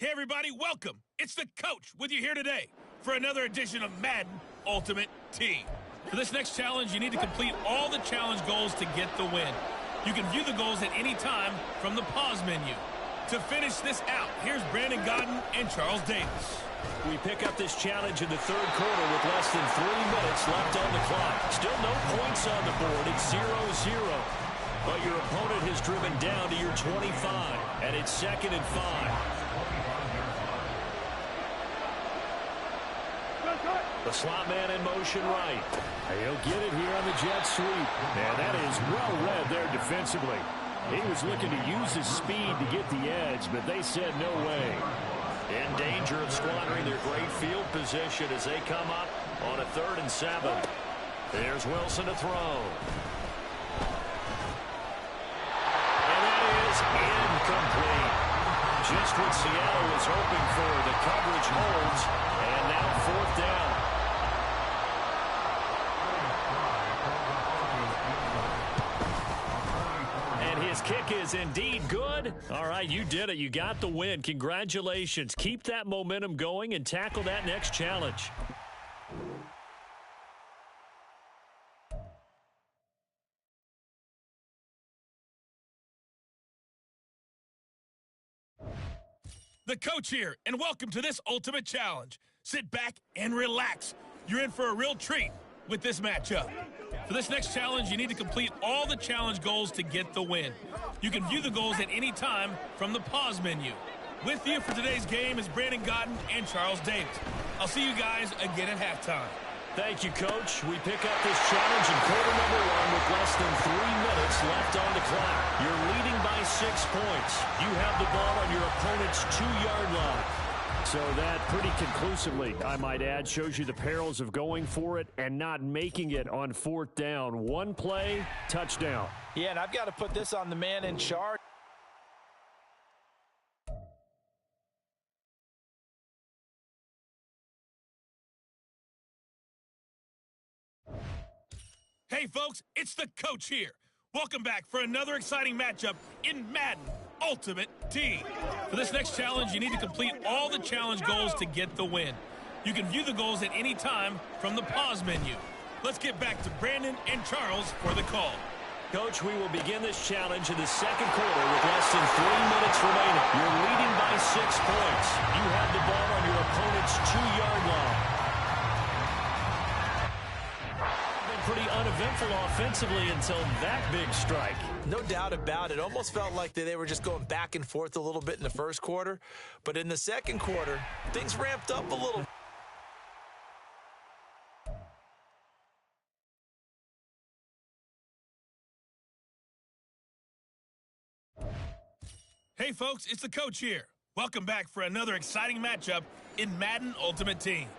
Hey everybody, welcome. It's the coach with you here today for another edition of Madden Ultimate Team. For this next challenge, you need to complete all the challenge goals to get the win. You can view the goals at any time from the pause menu. To finish this out, here's Brandon Godden and Charles Davis. We pick up this challenge in the third quarter with less than 3 minutes left on the clock. Still no points on the board. It's 0-0. But your opponent has driven down to your 25, and it's 2nd and 5. The slot man in motion right. He'll get it here on the jet sweep. And that is well read there defensively. He was looking to use his speed to get the edge, but they said no way. In danger of squandering their great field position as they come up on a 3rd and 7. There's Wilson to throw. And that is incomplete. Just what Seattle was hoping for. The coverage holds. And now 4th down. And his kick is indeed good. All right, you did it. You got the win. Congratulations. Keep that momentum going and tackle that next challenge. The coach here, and welcome to this Ultimate Challenge. Sit back and relax. You're in for a real treat with this matchup. For this next challenge, you need to complete all the challenge goals to get the win. You can view the goals at any time from the pause menu. With you for today's game is Brandon Godden and Charles Davis. I'll see you guys again at halftime. Thank you, Coach. We pick up this challenge in quarter number 1 with less than 3 minutes left on the clock. You're leading by 6 points. You have the ball on your opponent's 2-yard line. So that pretty conclusively, I might add, shows you the perils of going for it and not making it on 4th down. One play, touchdown. Yeah, and I've got to put this on the man in charge. Hey folks, it's the coach here. Welcome back for another exciting matchup in Madden Ultimate Team. For this next challenge, you need to complete all the challenge goals to get the win. You can view the goals at any time from the pause menu. Let's get back to Brandon and Charles for the call. Coach, we will begin this challenge in the 2nd quarter with less than 3 minutes remaining. You're leading by 6 points. You have the ball on your opponent's 2-yard line. Pretty uneventful offensively until that big strike. No doubt about it. Almost felt like they were just going back and forth a little bit in the first quarter. But in the 2nd quarter, things ramped up a little. Hey folks, it's the coach here. Welcome back for another exciting matchup in Madden Ultimate Team.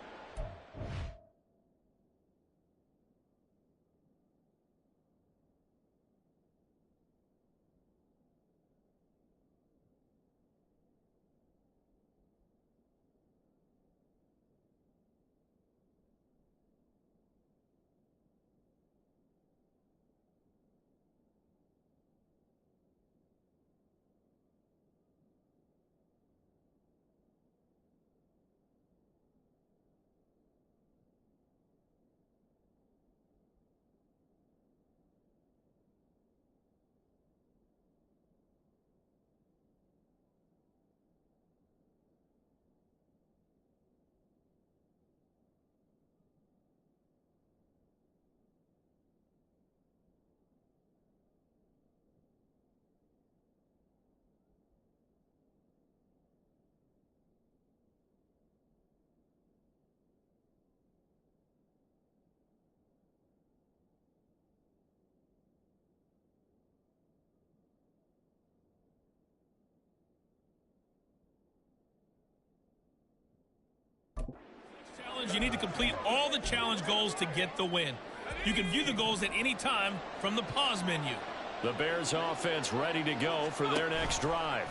You need to complete all the challenge goals to get the win. You can view the goals at any time from the pause menu. The Bears offense ready to go for their next drive.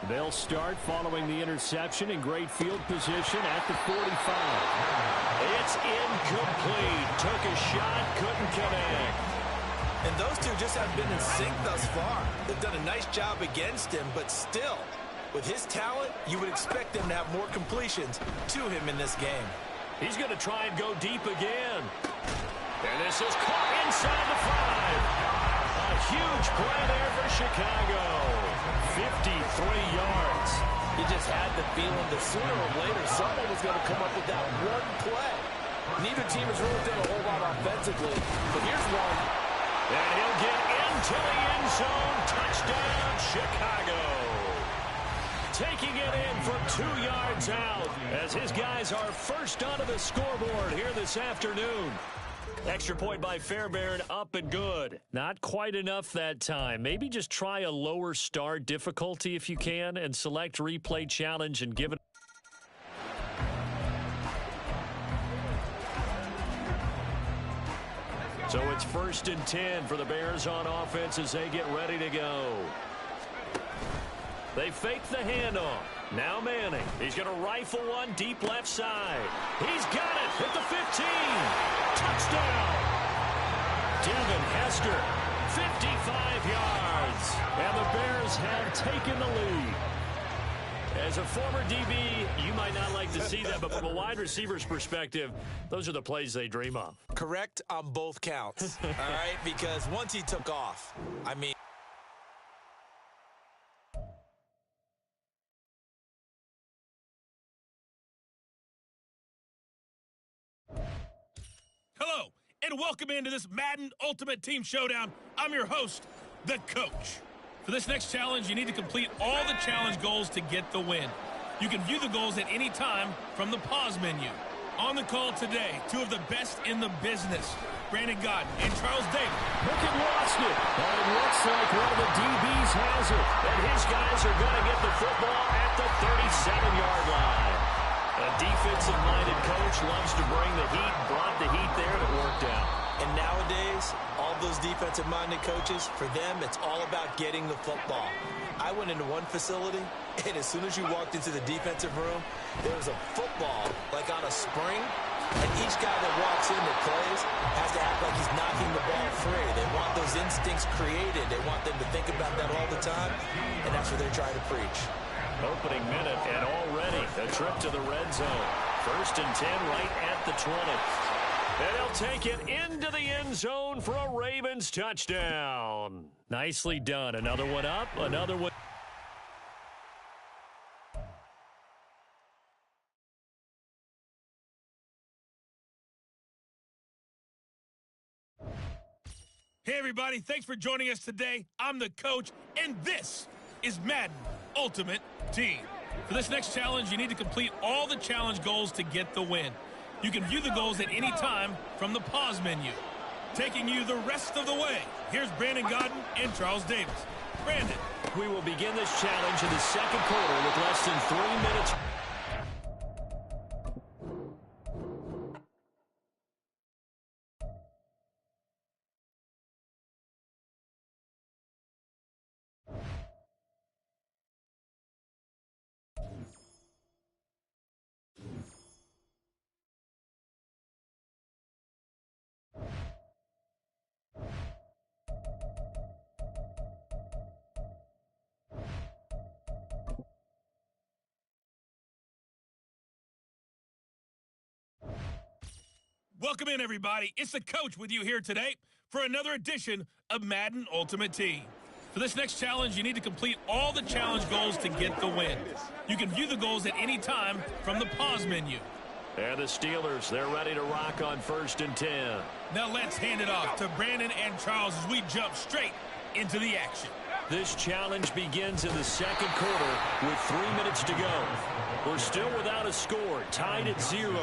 They'll start following the interception in great field position at the 45. It's incomplete. Took a shot, couldn't connect. And those two just haven't been in sync thus far. They've done a nice job against him, but still, With his talent, you would expect them to have more completions to him in this game. He's going to try and go deep again. And this is caught inside the 5. A huge play there for Chicago. 53 yards. He just had the feeling that sooner or later someone was going to come up with that one play. Neither team has really done a whole lot offensively, but here's one. And he'll get into the end zone. Touchdown, Chicago. Taking it in from 2 yards out as his guys are first onto the scoreboard here this afternoon. Extra point by Fairbairn, up and good. Not quite enough that time. Maybe just try a lower star difficulty if you can and select replay challenge and give it. So it's 1st and 10 for the Bears on offense as they get ready to go. They fake the handoff. Now Manning. He's going to rifle one deep left side. He's got it at the 15. Touchdown. Devin Hester, 55 yards. And the Bears have taken the lead. As a former DB, you might not like to see that, but from a wide receiver's perspective, those are the plays they dream of. Correct on both counts, all right? Because once he took off, I mean. Hello, and welcome into this Madden Ultimate Team Showdown. I'm your host, the Coach. For this next challenge, you need to complete all the challenge goals to get the win. You can view the goals at any time from the pause menu. On the call today, two of the best in the business, Brandon Godden and Charles Davis. Pickett lost it, but it looks like one of the DBs has it. And his guys are going to get the football at the 37-yard line. A defensive-minded coach loves to bring the heat, brought the heat there, and it worked out. And nowadays, all those defensive-minded coaches, for them, it's all about getting the football. I went into one facility, and as soon as you walked into the defensive room, there was a football, like on a spring, and each guy that walks in that plays has to act like he's knocking the ball free. They want those instincts created. They want them to think about that all the time, and that's what they're trying to preach. Opening minute, and already a trip to the red zone. 1st and 10 right at the 20. And he'll take it into the end zone for a Ravens touchdown. Nicely done. Another one up, another one. Hey, everybody. Thanks for joining us today. I'm the Coach, and this is Madden Ultimate Team. For this next challenge, you need to complete all the challenge goals to get the win. You can view the goals at any time from the pause menu. Taking you the rest of the way, here's Brandon Godden and Charles Davis. Brandon. We will begin this challenge in the second quarter with less than 3 minutes. Welcome in, everybody. It's the Coach with you here today for another edition of Madden Ultimate Team. For this next challenge, you need to complete all the challenge goals to get the win. You can view the goals at any time from the pause menu. And the Steelers, they're ready to rock on 1st and 10. Now let's hand it off to Brandon and Charles as we jump straight into the action. This challenge begins in the second quarter with 3 minutes to go. We're still without a score, tied at 0.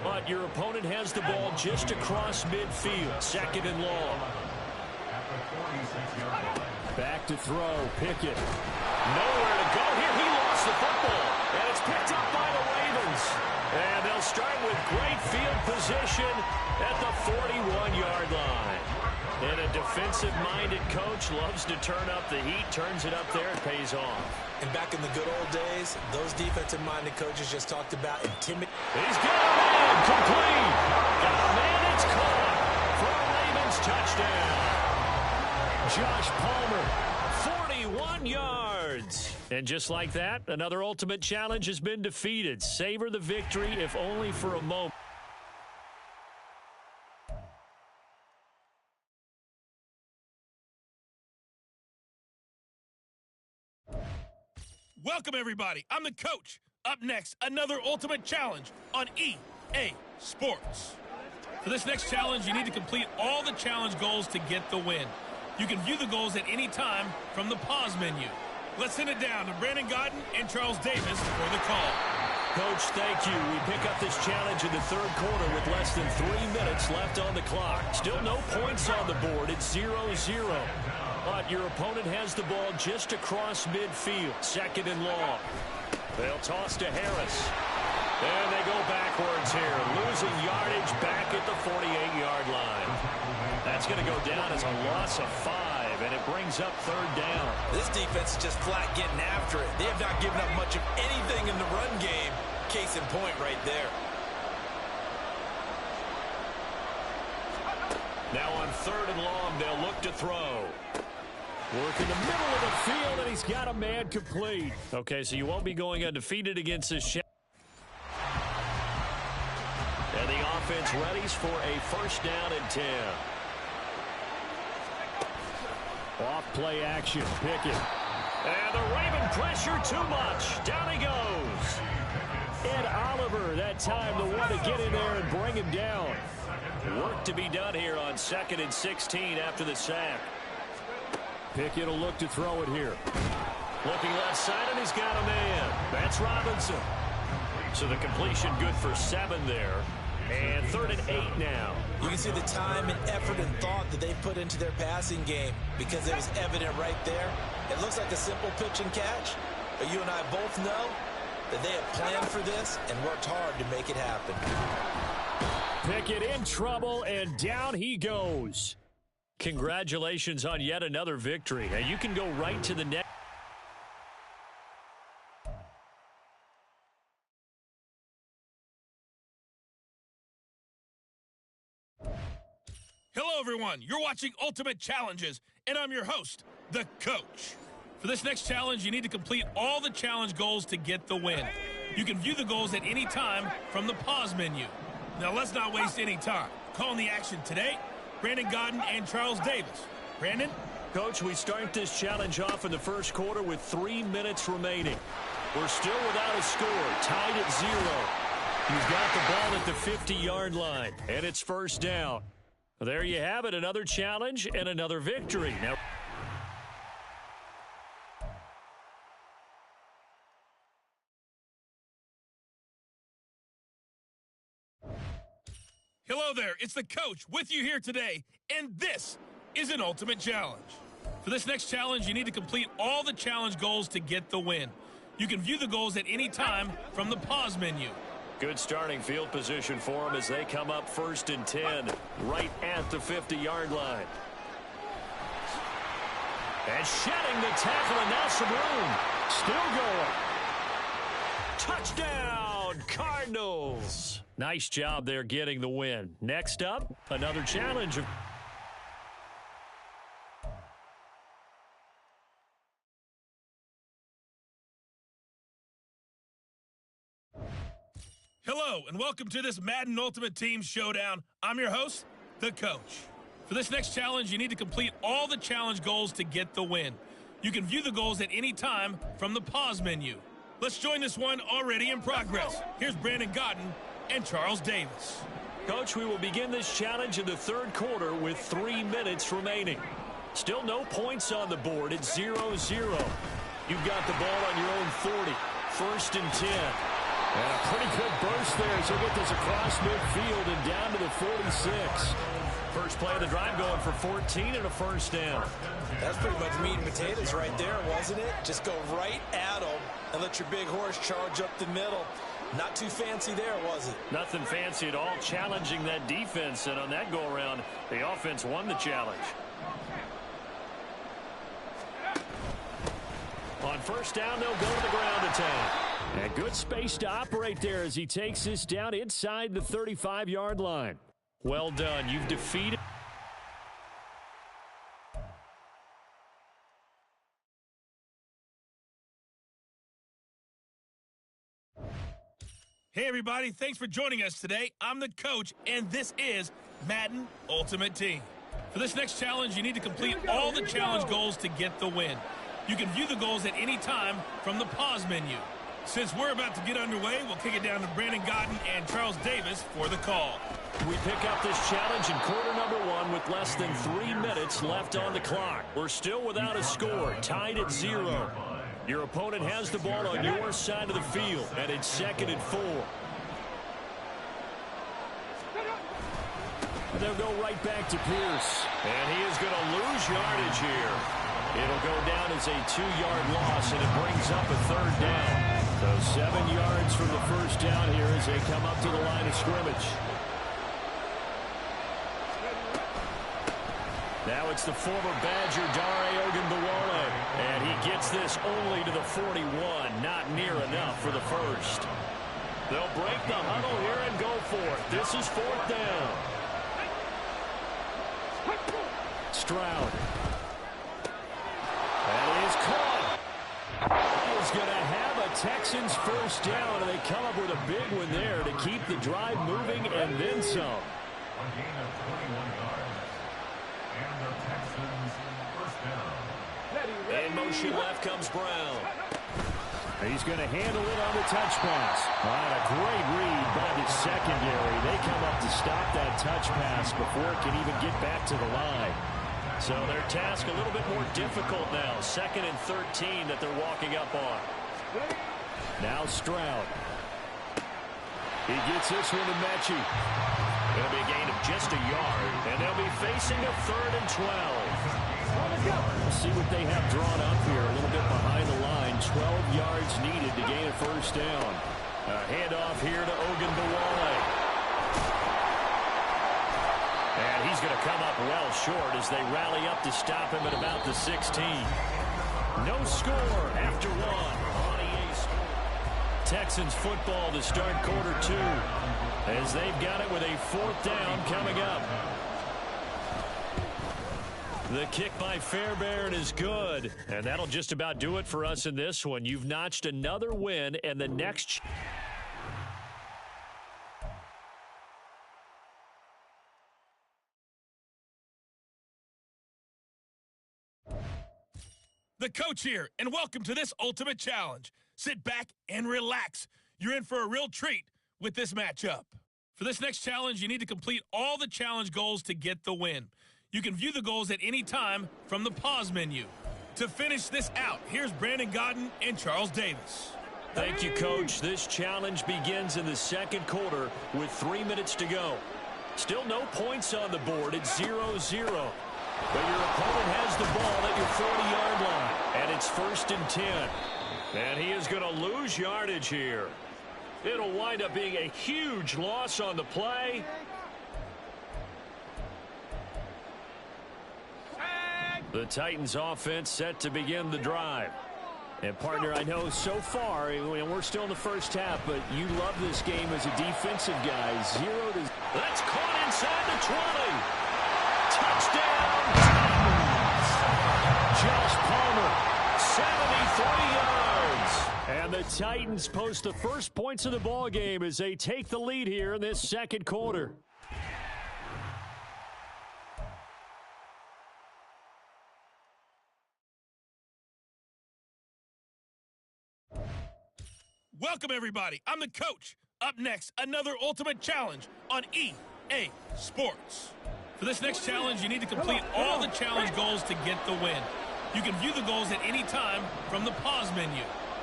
But your opponent has the ball just across midfield, 2nd and long. Back to throw, Pickett. Nowhere to go here. He lost the football, and it's picked up by the Ravens. And they'll start with great field position at the 41-yard line. And a defensive-minded coach loves to turn up the heat, turns it up there, it pays off. And back in the good old days, those defensive-minded coaches just talked about intimidation. He's got a man, complete. Got a man, it's caught for a Ravens touchdown. Josh Palmer, 41 yards. And just like that, another Ultimate Challenge has been defeated. Savor the victory, if only for a moment. Welcome, everybody. I'm the coach. Up next, another Ultimate Challenge on EA Sports. For this next challenge, you need to complete all the challenge goals to get the win. You can view the goals at any time from the pause menu. Let's send it down to Brandon Godden and Charles Davis for the call. Coach, thank you. We pick up this challenge in the third quarter with less than 3 minutes left on the clock. Still no points on the board. It's 0-0. But your opponent has the ball just across midfield. Second and long. They'll toss to Harris. And they go backwards here. Losing yardage back at the 48-yard line. That's going to go down as a loss of 5, and it brings up third down. This defense is just flat getting after it. They have not given up much of anything in the run game. Case in point right there. Now on third and long, they'll look to throw. Work in the middle of the field, and he's got a man complete. Okay, so you won't be going undefeated against this shot. And the offense readies for a first down and 10. Off play action. Pickett. And the Raven pressure too much. Down he goes. Ed Oliver, that time the one to get in there and bring him down. Work to be done here on 2nd and 16 after the sack. Pickett will look to throw it here. Looking left side, and he's got a man. That's Robinson. So the completion good for 7 there. And 3rd and 8 now. You can see the time and effort and thought that they put into their passing game because it was evident right there. It looks like a simple pitch and catch, but you and I both know that they have planned for this and worked hard to make it happen. Pickett in trouble, and down he goes. Congratulations on yet another victory. Now you can go right to the next. Hello, everyone. You're watching Ultimate Challenges, and I'm your host, the coach. For this next challenge, you need to complete all the challenge goals to get the win. You can view the goals at any time from the pause menu. Now, let's not waste any time. Calling the action today, Brandon Godden and Charles Davis. Brandon? Coach, we start this challenge off in the first quarter with 3 minutes remaining. We're still without a score, tied at 0. You've got the ball at the 50-yard line, and it's first down. There you have it, another challenge and another victory. Now, Hello there, it's the coach with you here today, and this is an Ultimate Challenge. For this next challenge, you need to complete all the challenge goals to get the win. You can view the goals at any time from the pause menu. good starting field position for them as they come up 1st and 10, right at the 50-yard line. And shedding the tackle, and now some room. Still going. Touchdown, Cardinals. Nice job there getting the win. Next up, another challenge. Hello, and welcome to this Madden Ultimate Team Showdown. I'm your host, the coach. For this next challenge, you need to complete all the challenge goals to get the win. You can view the goals at any time from the pause menu. Let's join this one already in progress. Here's Brandon Godden and Charles Davis. Coach, we will begin this challenge in the third quarter with 3 minutes remaining. Still no points on the board. It's 0-0. You've got the ball on your own 40. 1st and 10. And a pretty good burst there as he'll get this across midfield and down to the 46. First play of the drive going for 14 and a first down. That's pretty much meat and potatoes right there, wasn't it? Just go right at them and let your big horse charge up the middle. Not too fancy there, was it? Nothing fancy at all, challenging that defense. And on that go-around, the offense won the challenge. On first down, they'll go to the ground attack. And good space to operate there as he takes this down inside the 35-yard line. Well done. You've defeated Hey, everybody. Thanks for joining us today. I'm the coach, and this is Madden Ultimate Team. For this next challenge, you need to complete all the challenge goals to get the win. You can view the goals at any time from the pause menu. Since we're about to get underway, we'll kick it down to Brandon Godden and Charles Davis for the call. We pick up this challenge in quarter number 1 with less than 3 minutes left on the clock. We're still without a score, tied at 0. Your opponent has the ball on your side of the field, and it's 2nd and 4. They'll go right back to Pierce. And he is going to lose yardage here. It'll go down as a 2-yard loss, and it brings up a 3rd down. So 7 yards from the first down here as they come up to the line of scrimmage. Now it's the former Badger, Dare Ogunbowale. And he gets this only to the 41. Not near enough for the first. They'll break the huddle here and go for it. This is 4th down. Stroud. That is caught. He's going to have a Texans first down, and they come up with a big one there to keep the drive moving and then some. In motion left comes Brown. He's going to handle it on the touch pass. On a great read by the secondary. They come up to stop that touch pass before it can even get back to the line. So their task a little bit more difficult now. 2nd and 13 that they're walking up on. Now Stroud. He gets this one to Mechie. It'll be a gain of just a yard, and they'll be facing a 3rd and 12. We'll see what they have drawn up here. A little bit behind the line. 12 yards needed to gain a first down. A handoff here to Ogunbowale. And he's going to come up well short as they rally up to stop him at about the 16. No score after 1 on EA Sports. Texans football to start quarter 2 as they've got it with a 4th down coming up. The kick by Fairbairn is good, and that'll just about do it for us in this one. You've notched another win, and the next... The coach here, and welcome to this Ultimate Challenge. Sit back and relax. You're in for a real treat with this matchup. For this next challenge, you need to complete all the challenge goals to get the win. You can view the goals at any time from the pause menu. To finish this out, here's Brandon Godden and Charles Davis. Thank you, Coach. This challenge begins in the 2nd quarter with 3 minutes to go. Still no points on the board. It's 0-0. But your opponent has the ball at your 40-yard line, and it's 1st and 10. And he is going to lose yardage here. It'll wind up being a huge loss on the play. The Titans offense set to begin the drive. And, partner, I know so far, we're still in the first half, but you love this game as a defensive guy. 0 to... That's caught inside the 20. Touchdown, Titans. Josh Palmer, 73 yards. And the Titans post the first points of the ball game as they take the lead here in this 2nd quarter. Welcome, everybody. I'm the coach. Up next, another Ultimate Challenge on EA Sports. For this next challenge, you need to complete all the challenge goals to get the win. You can view the goals at any time from the pause menu.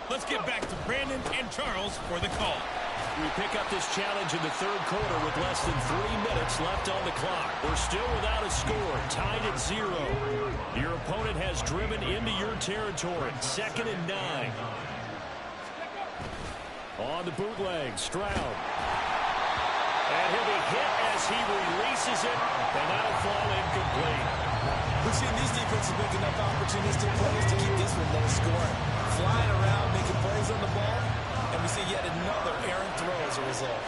Let's get back to Brandon and Charles for the call. We pick up this challenge in the 3rd quarter with less than 3 minutes left on the clock. We're still without a score, tied at 0. Your opponent has driven into your territory. 2nd and 9. On the bootleg, Stroud. And he'll be hit as he releases it, and that'll fall incomplete. We've seen these defenses make enough opportunistic plays to keep this one low scoring. Flying around, making plays on the ball, and we see yet another errant throw as a result.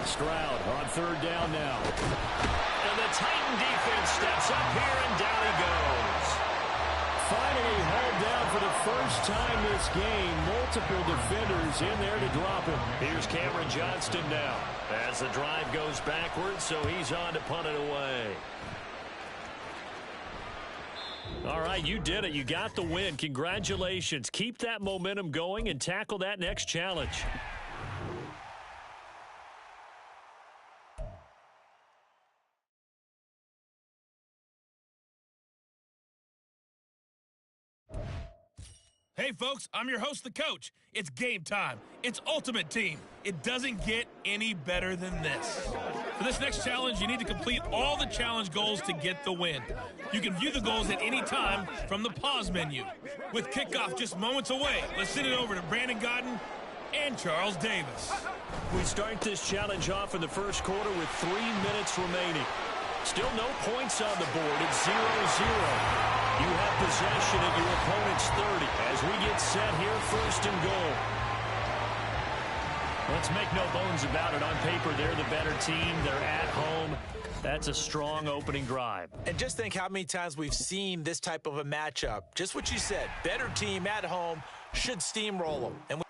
Stroud on 3rd down now. And the Titan defense steps up here, and down he goes. finally hauled down for the first time this game. Multiple defenders in there to drop him. Here's Cameron Johnston now as the drive goes backwards, so he's on to punt it away. All right, you did it. You got the win. Congratulations. Keep that momentum going and tackle that next challenge. Hey, folks, I'm your host, the coach. It's game time. It's Ultimate Team. It doesn't get any better than this. For this next challenge, you need to complete all the challenge goals to get the win. You can view the goals at any time from the pause menu. With kickoff just moments away, let's send it over to Brandon Godden and Charles Davis. We start this challenge off in the first quarter with 3 minutes remaining. Still no points on the board. It's 0-0. You have possession at your opponent's 30 as we get set here, first and goal. Let's make no bones about it. On paper, they're the better team. They're at home. That's a strong opening drive. And just think how many times we've seen this type of a matchup. Just what you said, better team at home should steamroll them. And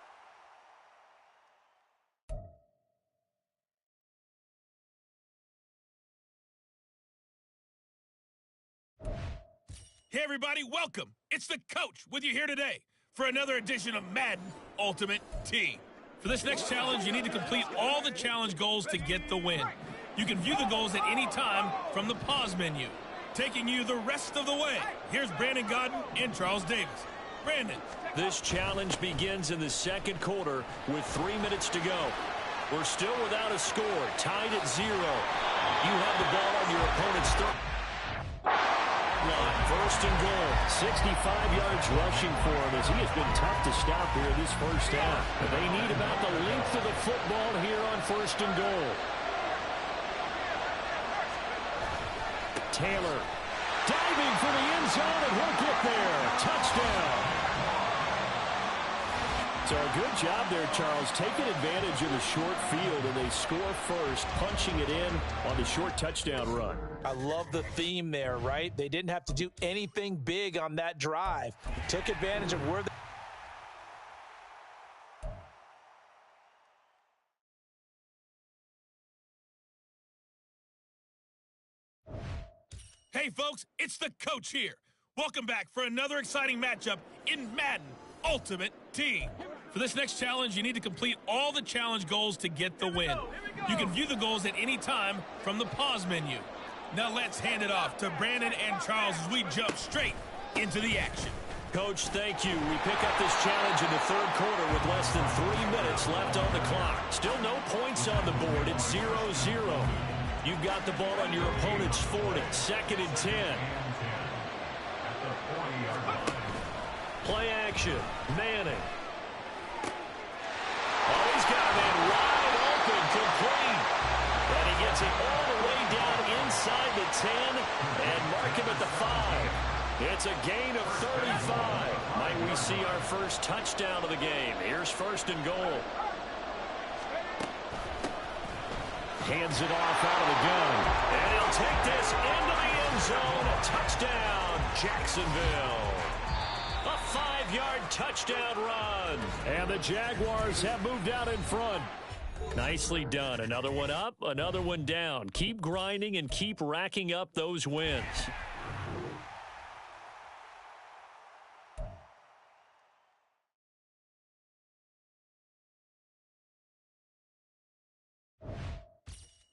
Hey, everybody, welcome. It's the coach with you here today for another edition of Madden Ultimate Team. For this next challenge, you need to complete all the challenge goals to get the win. You can view the goals at any time from the pause menu. Taking you the rest of the way, here's Brandon Godden and Charles Davis. Brandon. This challenge begins in the second quarter with 3 minutes to go. We're still without a score, tied at 0. You have the ball on your opponent's 30. First and goal. 65 yards rushing for him as he has been tough to stop here this first half. But they need about the length of the football here on first and goal. Taylor diving for the end zone, and he'll get there. Touchdown. So a good job there, Charles, taking advantage of the short field, and they score first, punching it in on the short touchdown run. I love the theme there, right? They didn't have to do anything big on that drive. Took advantage of where Hey, folks, it's the coach here. Welcome back for another exciting matchup in Madden Ultimate Team. For this next challenge, you need to complete all the challenge goals to get the win. You can view the goals at any time from the pause menu. Now let's hand it off to Brandon and Charles as we jump straight into the action. Coach, thank you. We pick up this challenge in the third quarter with less than 3 minutes left on the clock. Still no points on the board. It's 0-0. You've got the ball on your opponent's 40. Second and 10. Play action. Manning. Oh, he's got a man wide open, complete. And he gets it all the way down inside the 10 and mark him at the 5. It's a gain of 35. Might we see our first touchdown of the game? Here's first and goal. Hands it off out of the gun. And he'll take this into the end zone. A touchdown, Jacksonville. A 5-yard touchdown run. And the Jaguars have moved out in front. Nicely done. Another one up, another one down. Keep grinding and keep racking up those wins.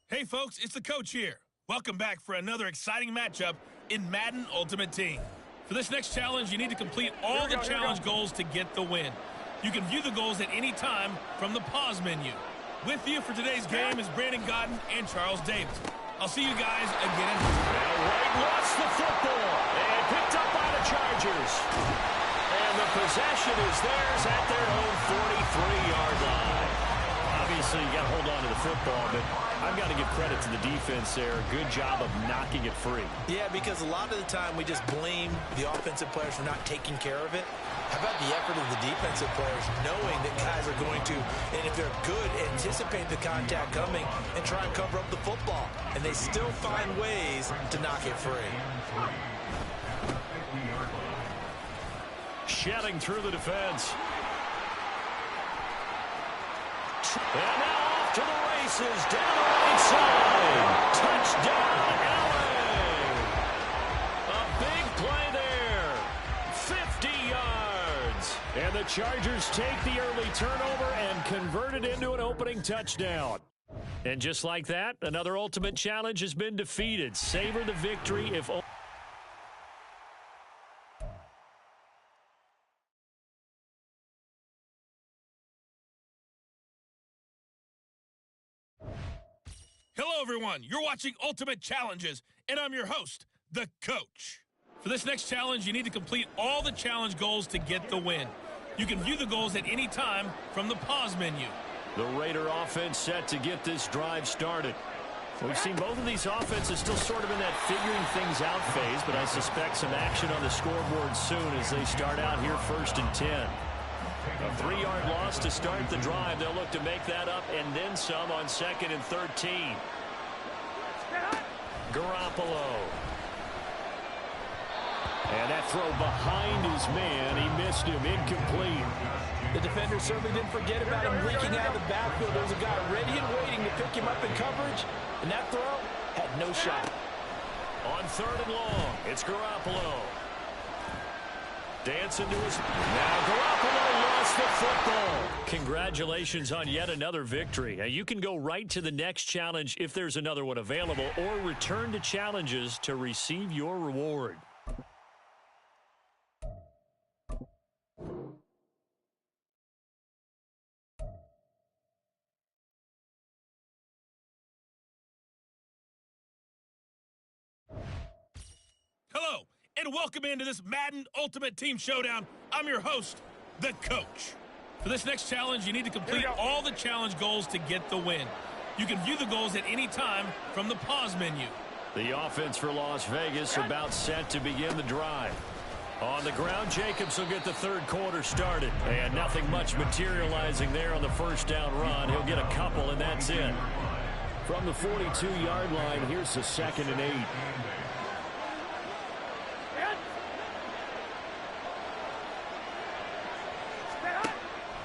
Hey, folks, it's the coach here. Welcome back for another exciting matchup in Madden Ultimate Team. For this next challenge, you need to complete all the challenge goals to get the win. You can view the goals at any time from the pause menu. With you for today's game is Brandon Godden and Charles Davis. I'll see you guys again. Now White lost the football and picked up by the Chargers. And the possession is theirs at their own 43-yard line. Obviously, you got to hold on to the football, but I've got to give credit to the defense there. Good job of knocking it free. Yeah, because a lot of the time we just blame the offensive players for not taking care of it. How about the effort of the defensive players knowing that guys are going to, and if they're good, anticipate the contact coming and try and cover up the football. And they still find ways to knock it free. shedding through the defense. And now off to the races, down the right side. Touchdown, LA. A big play there. 50 yards. And the Chargers take the early turnover and convert it into an opening touchdown. And just like that, another ultimate challenge has been defeated. Savor the victory if... Hello, everyone. You're watching Ultimate Challenges, and I'm your host, the Coach. For this next challenge, you need to complete all the challenge goals to get the win. You can view the goals at any time from the pause menu. The Raider offense set to get this drive started. We've seen both of these offenses still sort of in that figuring things out phase, but I suspect some action on the scoreboard soon as they start out here 1st and 10. A 3-yard loss to start the drive. They'll look to make that up and then some on 2nd and 13. Garoppolo. And that throw behind his man. He missed him. Incomplete. The defender certainly didn't forget about him leaking out of the backfield. There was a guy ready and waiting to pick him up in coverage, and that throw had no shot. On 3rd and long, it's Garoppolo. Dancing to his... Now Garoppolo lost the football. Congratulations on yet another victory. Now you can go right to the next challenge if there's another one available, or return to challenges to receive your reward. Hello, and welcome into this Madden Ultimate Team Showdown. I'm your host, the Coach. For this next challenge, you need to complete all the challenge goals to get the win. You can view the goals at any time from the pause menu. The offense for Las Vegas about set to begin the drive. On the ground, Jacobs will get the 3rd quarter started. And nothing much materializing there on the 1st down run. He'll get a couple, and that's it. From the 42-yard line, here's the 2nd and 8.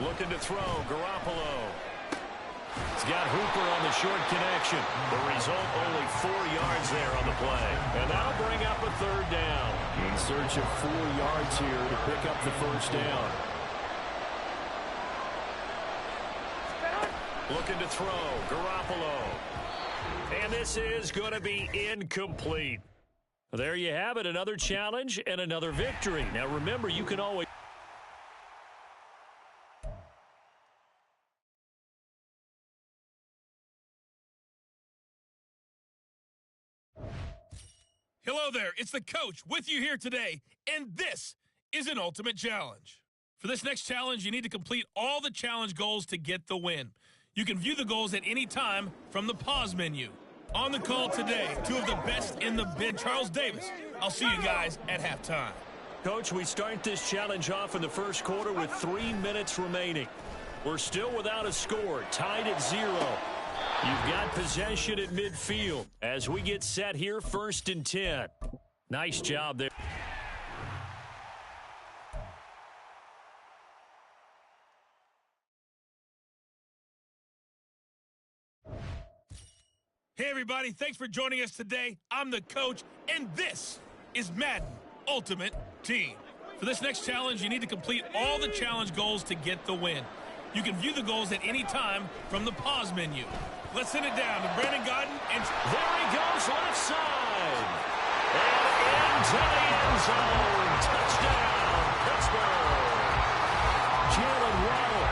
Looking to throw, Garoppolo. He's got Hooper on the short connection. The result, only 4 yards there on the play. And that'll bring up a 3rd down. In search of 4 yards here to pick up the 1st down. Looking to throw, Garoppolo. And this is going to be incomplete. There you have it, another challenge and another victory. Now remember, you can always... Hello there, it's the Coach with you here today, and this is an Ultimate Challenge. For this next challenge, you need to complete all the challenge goals to get the win. You can view the goals at any time from the pause menu. On the call today, 2 of the best in the bid, Charles Davis. I'll see you guys at halftime. Coach, we start this challenge off in the 1st quarter with 3 minutes remaining. We're still without a score, tied at 0. You've got possession at midfield as we get set here 1st and 10. Nice job there. Hey, everybody. Thanks for joining us today. I'm the Coach, and this is Madden Ultimate Team. For this next challenge, you need to complete all the challenge goals to get the win. You can view the goals at any time from the pause menu. Let's send it down to Brandon Godden. And there he goes, left side. And into the end zone. Touchdown, Pittsburgh. Jalen Waddle,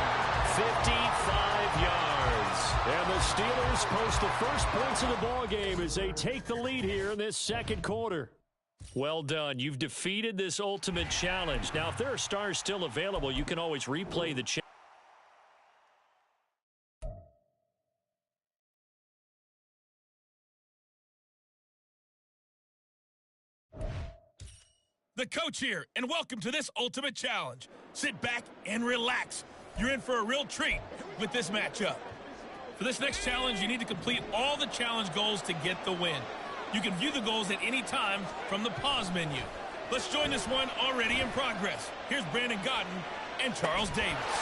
55 yards. And the Steelers post the first points of the ballgame as they take the lead here in this 2nd quarter. Well done. You've defeated this ultimate challenge. Now, if there are stars still available, you can always replay the challenge. the Coach here, and welcome to this Ultimate Challenge. Sit back and relax. You're in for a real treat with this matchup. For this next challenge, you need to complete all the challenge goals to get the win. You can view the goals at any time from the pause menu. Let's join this one already in progress. Here's Brandon Godden and Charles Davis.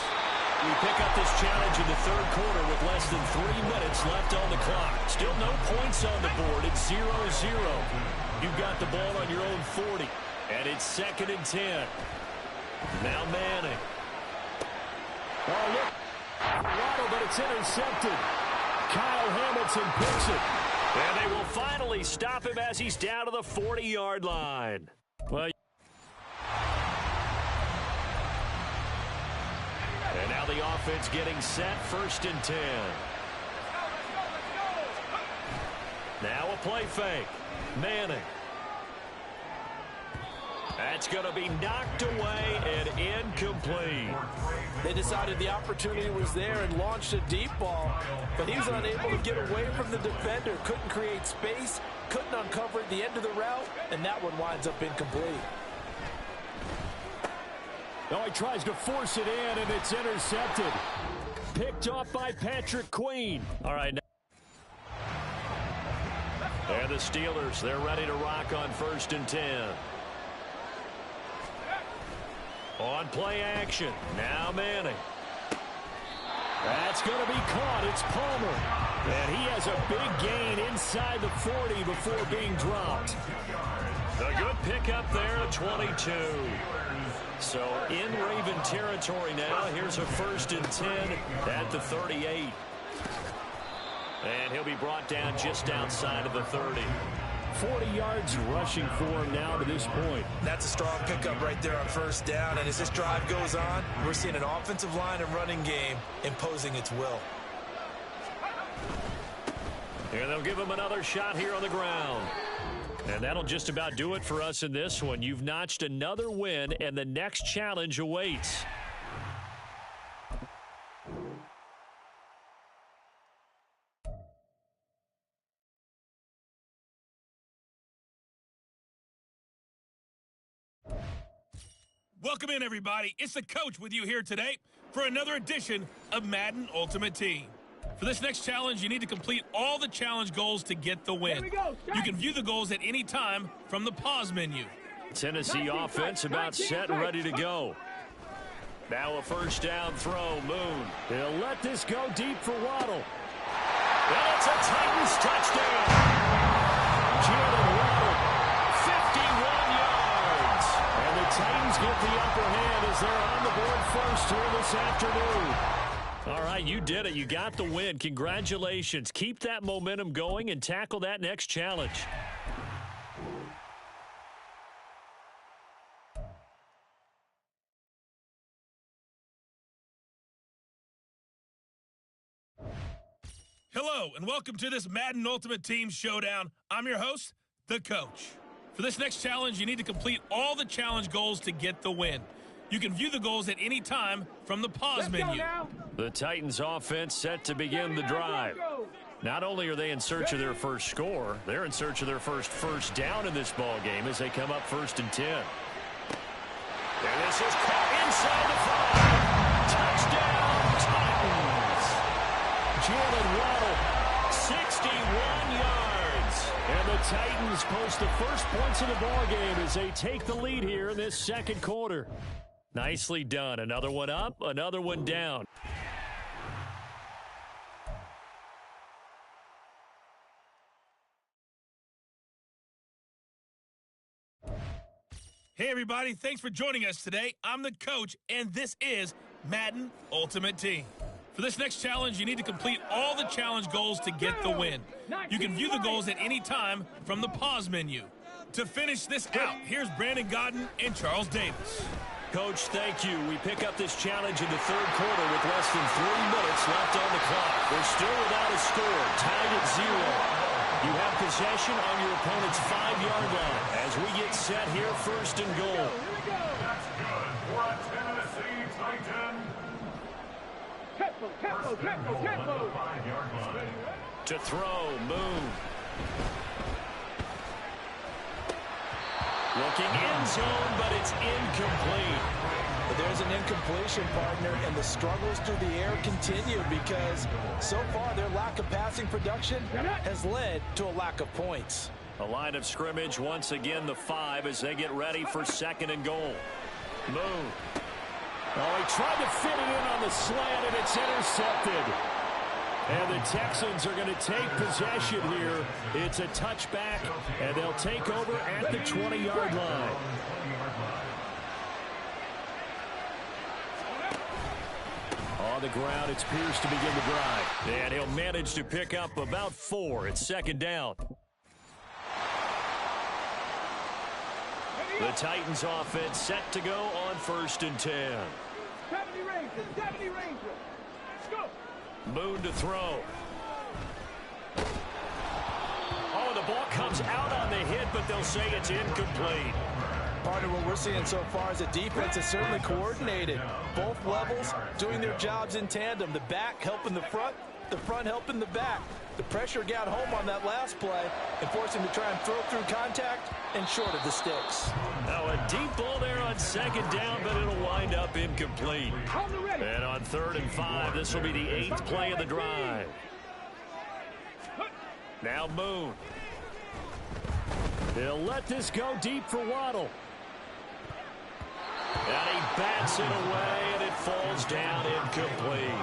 We pick up this challenge in the third quarter with less than 3 minutes left on the clock. Still no points on the board. It's 0-0. You've got the ball on your own 40. And it's 2nd and 10. Now Manning. Oh, look. Waddle, but it's intercepted. Kyle Hamilton picks it. And they will finally stop him as he's down to the 40-yard line. Well, and now the offense getting set, 1st and 10. Now a play fake. Manning. That's going to be knocked away and incomplete. They decided the opportunity was there and launched a deep ball, but he was unable to get away from the defender. Couldn't create space, couldn't uncover the end of the route, and that one winds up incomplete. Oh, he tries to force it in, and it's intercepted. Picked off by Patrick Queen. All right. And the Steelers, they're ready to rock on 1st and 10. On play action. Now Manning. That's going to be caught. It's Palmer. And he has a big gain inside the 40 before being dropped. A good pickup there at 22. So in Raven territory now. Here's a 1st and 10 at the 38. And he'll be brought down just outside of the 30. 40 yards rushing for him now to this point. That's a strong pickup right there on 1st down. And as this drive goes on, we're seeing an offensive line and running game imposing its will. And they'll give him another shot here on the ground. And that'll just about do it for us in this one. You've notched another win, and the next challenge awaits. Welcome in, everybody. It's the coach with you here today for another edition of Madden Ultimate Team. For this next challenge, you need to complete all the challenge goals to get the win. You can view the goals at any time from the pause menu. Tennessee offense about set and ready to go. Now a 1st down throw. Moon. They'll let this go deep for Waddle. And it's a Titans touchdown. Jalen Waddle. 51 yards. And the Titans get the upper hand as they're on the board first here this afternoon. All right, you did it. You got the win. Congratulations. Keep that momentum going and tackle that next challenge. Hello, and welcome to this Madden Ultimate Team Showdown. I'm your host, the coach. For this next challenge, you need to complete all the challenge goals to get the win. You can view the goals at any time from the pause menu. The Titans offense set to begin the drive. Not only are they in search of their first score, they're in search of their first down in this ball game as they come up 1st and 10. And this is caught inside the 5. Touchdown, Titans. Jalen Waddle. 61 yards. And the Titans post the first points of the ball game as they take the lead here in this 2nd quarter. Nicely done. Another one up, another one down. Hey, everybody. Thanks for joining us today. I'm the coach, and this is Madden Ultimate Team. For this next challenge, you need to complete all the challenge goals to get the win. You can view the goals at any time from the pause menu. To finish this out, here's Brandon Godden and Charles Davis. Coach, thank you. We pick up this challenge in the third quarter with less than 3 minutes left on the clock. They're still without a score, tied at 0. You have possession on your opponent's 5-yard line as we get set here, 1st and goal. That's good for a Tennessee Titan. Tempo. To throw, Moon. Looking end zone, but it's incomplete. But there's an incompletion, partner, and the struggles through the air continue because so far their lack of passing production has led to a lack of points. A line of scrimmage, once again the 5 as they get ready for 2nd and goal. Moon. Oh, he tried to fit it in on the slant, and it's intercepted. And the Texans are going to take possession here. It's a touchback, and they'll take over at the 20-yard line. On the ground, it's Pierce to begin the drive. And he'll manage to pick up about 4. It's 2nd down. The Titans offense set to go on 1st and 10. 70 Rangers, 70 Rangers. Go. Moon to throw. Oh, the ball comes out on the hit, but they'll say it's incomplete. Part of what we're seeing so far is the defense is certainly coordinated. Both levels doing their jobs in tandem. The back helping the front helping the back. The pressure got home on that last play and forced him to try and throw through contact and short of the sticks. Now a deep ball there on 2nd down, but it'll wind up incomplete. And on 3rd and 5, this will be the 8th play of the drive. Now Moon. He'll let this go deep for Waddle. And he bats it away, and it falls down incomplete.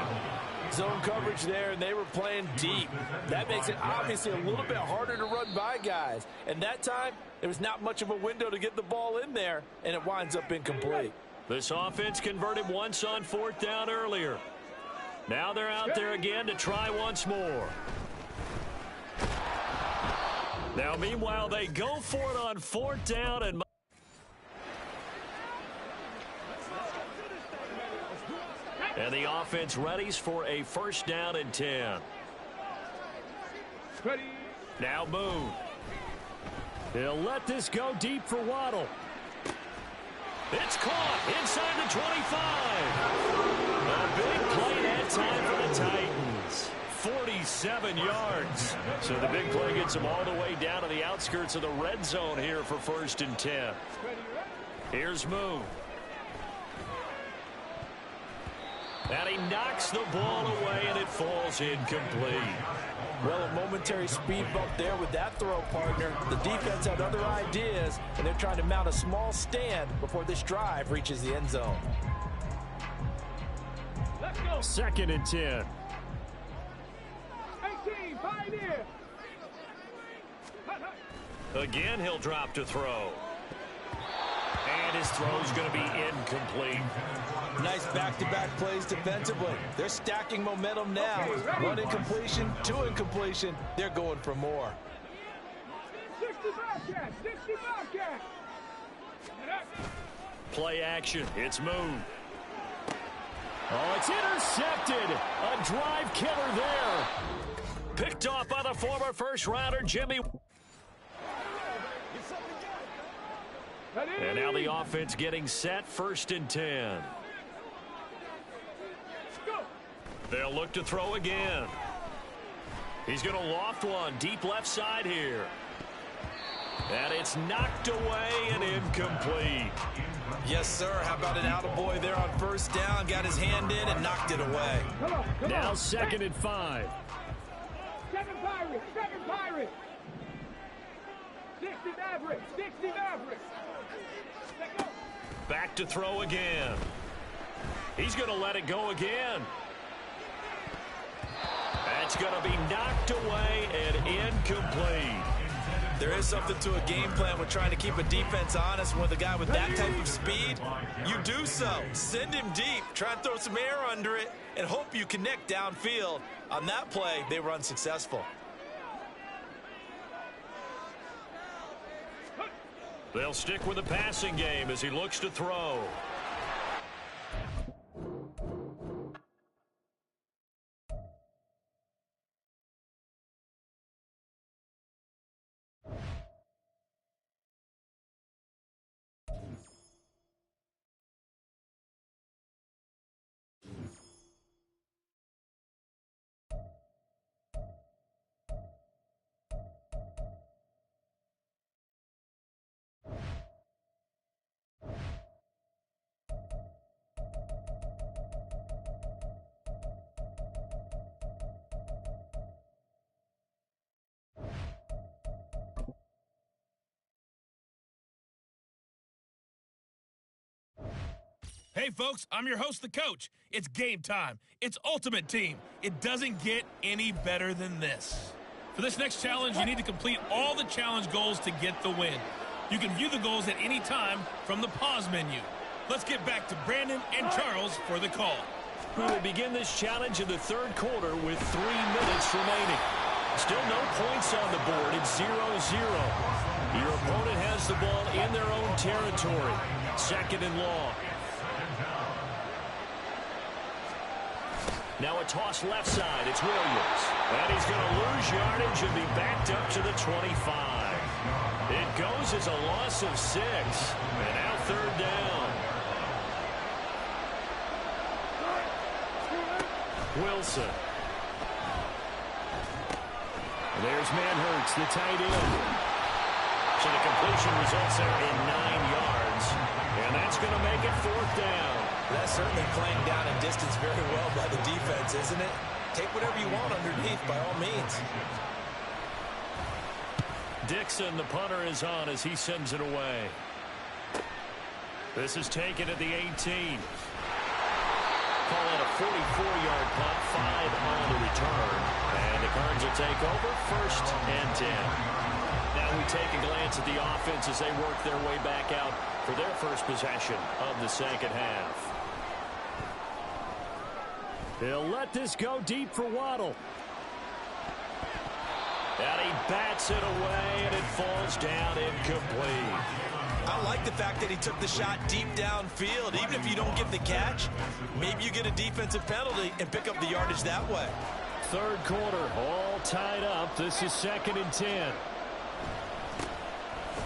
Zone coverage there, and they were playing deep. That makes it obviously a little bit harder to run by guys. And that time, there was not much of a window to get the ball in there, and it winds up incomplete. This offense converted once on 4th down earlier. Now they're out there again to try once more. Now, meanwhile, they go for it on 4th down, and the offense readies for a 1st down and 10. Ready. Now Moon. He'll let this go deep for Waddle. It's caught inside the 25. A big play that time for the Titans. 47 yards. So the big play gets them all the way down to the outskirts of the red zone here for 1st and 10. Here's Moon. And he knocks the ball away, and it falls incomplete. Well, a momentary speed bump there with that throw, partner. The defense had other ideas, and they're trying to mount a small stand before this drive reaches the end zone. Let's go. 2nd and 10. 18, Pioneer. Again, he'll drop to throw. And his throw's going to be incomplete. Nice back-to-back plays defensively. They're stacking momentum now. One incompletion, 2 incompletion. They're going for more. 60 Bobcat, 60 Bobcat. Play action. It's Moon. Oh, it's intercepted. A drive killer there. Picked off by the former first-rounder, Jimmy. And now the offense getting set, 1st and 10. They'll look to throw again. He's going to loft one deep left side here. And it's knocked away and incomplete. Yes, sir. How about an attaboy there on 1st down? Got his hand in and knocked it away. Now 2nd and 5. 7 Pirates, 7 Pirates. 60 Mavericks, 60 Mavericks. Let go. Back to throw again. He's going to let it go again. That's going to be knocked away and incomplete. There is something to a game plan with trying to keep a defense honest with a guy with that type of speed. You do so. Send him deep. Try and throw some air under it and hope you connect downfield. On that play, they were unsuccessful. They'll stick with the passing game as he looks to throw. Hey, folks, I'm your host, the coach. It's game time. It's Ultimate Team. It doesn't get any better than this. For this next challenge, you need to complete all the challenge goals to get the win. You can view the goals at any time from the pause menu. Let's get back to Brandon and Charles for the call. We will begin this challenge in the third quarter with 3 minutes remaining. Still no points on the board. It's 0-0. Your opponent has the ball in their own territory. 2nd and long. Now a toss left side. It's Williams. And he's going to lose yardage and be backed up to the 25. It goes as a loss of 6. And now 3rd down. Wilson. There's Manhurts, the tight end. So the completion results there in 9 yards. And that's going to make it 4th down. That's certainly playing down a distance very well by the defense, isn't it? Take whatever you want underneath by all means. Dixon, the punter, is on as he sends it away. This is taken at the 18. Call it a 44-yard punt, 5 on the return. And the Cards will take over 1st and 10. Now we take a glance at the offense as they work their way back out for their first possession of the second half. They'll let this go deep for Waddle. And he bats it away, and it falls down incomplete. I like the fact that he took the shot deep downfield. Even if you don't get the catch, maybe you get a defensive penalty and pick up the yardage that way. Third quarter, all tied up. This is 2nd and 10.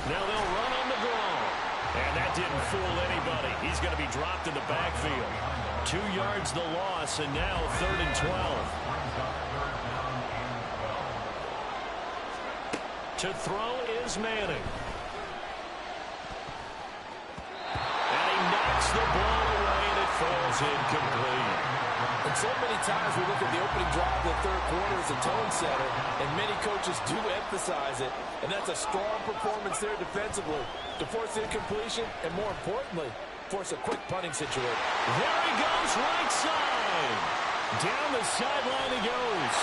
Now they'll run on the draw. And that didn't fool anybody. He's going to be dropped in the backfield. 2 yards the loss, and now 3rd and 12. To throw is Manning. And he knocks the ball away, and it falls incomplete. And so many times we look at the opening drive of the third quarter as a tone setter, and many coaches do emphasize it. And that's a strong performance there defensively to force incompletion and, more importantly, force a quick punting situation. There he goes, right side. Down the sideline he goes.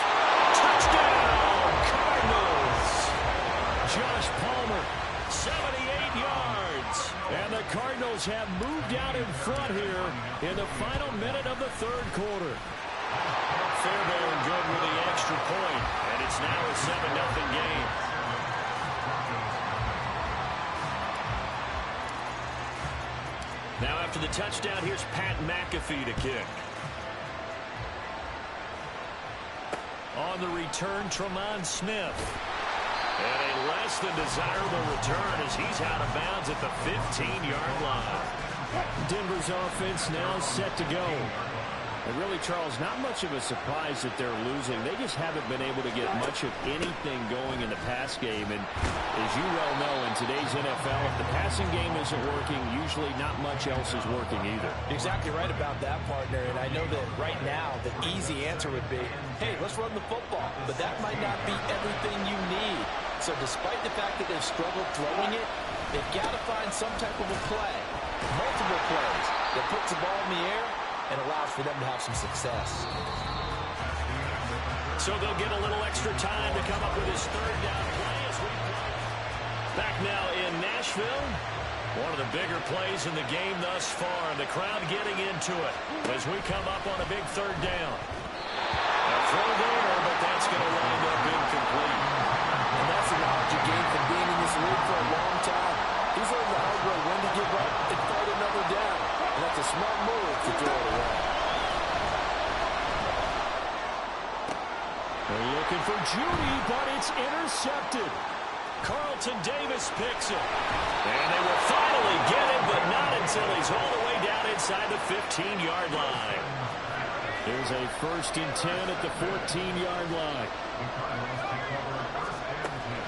Touchdown, Cardinals. Josh Palmer, 78 yards. And the Cardinals have moved out in front here in the final minute of the third quarter. Fairbairn good with the extra point, and it's now a 7-0 game. Now after the touchdown, here's Pat McAfee to kick. On the return, Tremont Smith. And a less than desirable return as he's out of bounds at the 15-yard line. Denver's offense now set to go. And really, Charles, not much of a surprise that they're losing. They just haven't been able to get much of anything going in the pass game. And as you well know, in today's NFL, if the passing game isn't working, usually not much else is working either. You're exactly right about that, partner. And I know that right now the easy answer would be, hey, let's run the football. But that might not be everything you need. So despite the fact that they've struggled throwing it, they've got to find some type of a play, multiple plays, that puts the ball in the air and allows for them to have some success. So they'll get a little extra time to come up with his third down play as we back now in Nashville. One of the bigger plays in the game thus far, and the crowd getting into it as we come up on a big third down. A throw there, but that's going to wind up incomplete. And that's the knowledge you gain from being in this league for a long time. He's learned the hard way when to give up and fight another down. And that's a smart move to throw it away. They're looking for Judy, but it's intercepted. Carlton Davis picks it. And they will finally get it, but not until he's all the way down inside the 15-yard line. There's a 1st and 10 at the 14-yard line.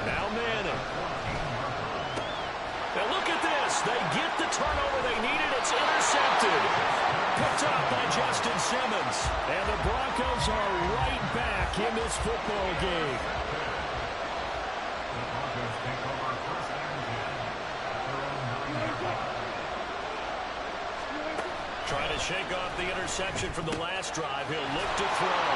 Now Manning. Now look at this. They get the turnover they needed. It's intercepted. Picked up by Justin Simmons. And the Broncos are right back in this football game. shake off the interception from the last drive. He'll look to throw.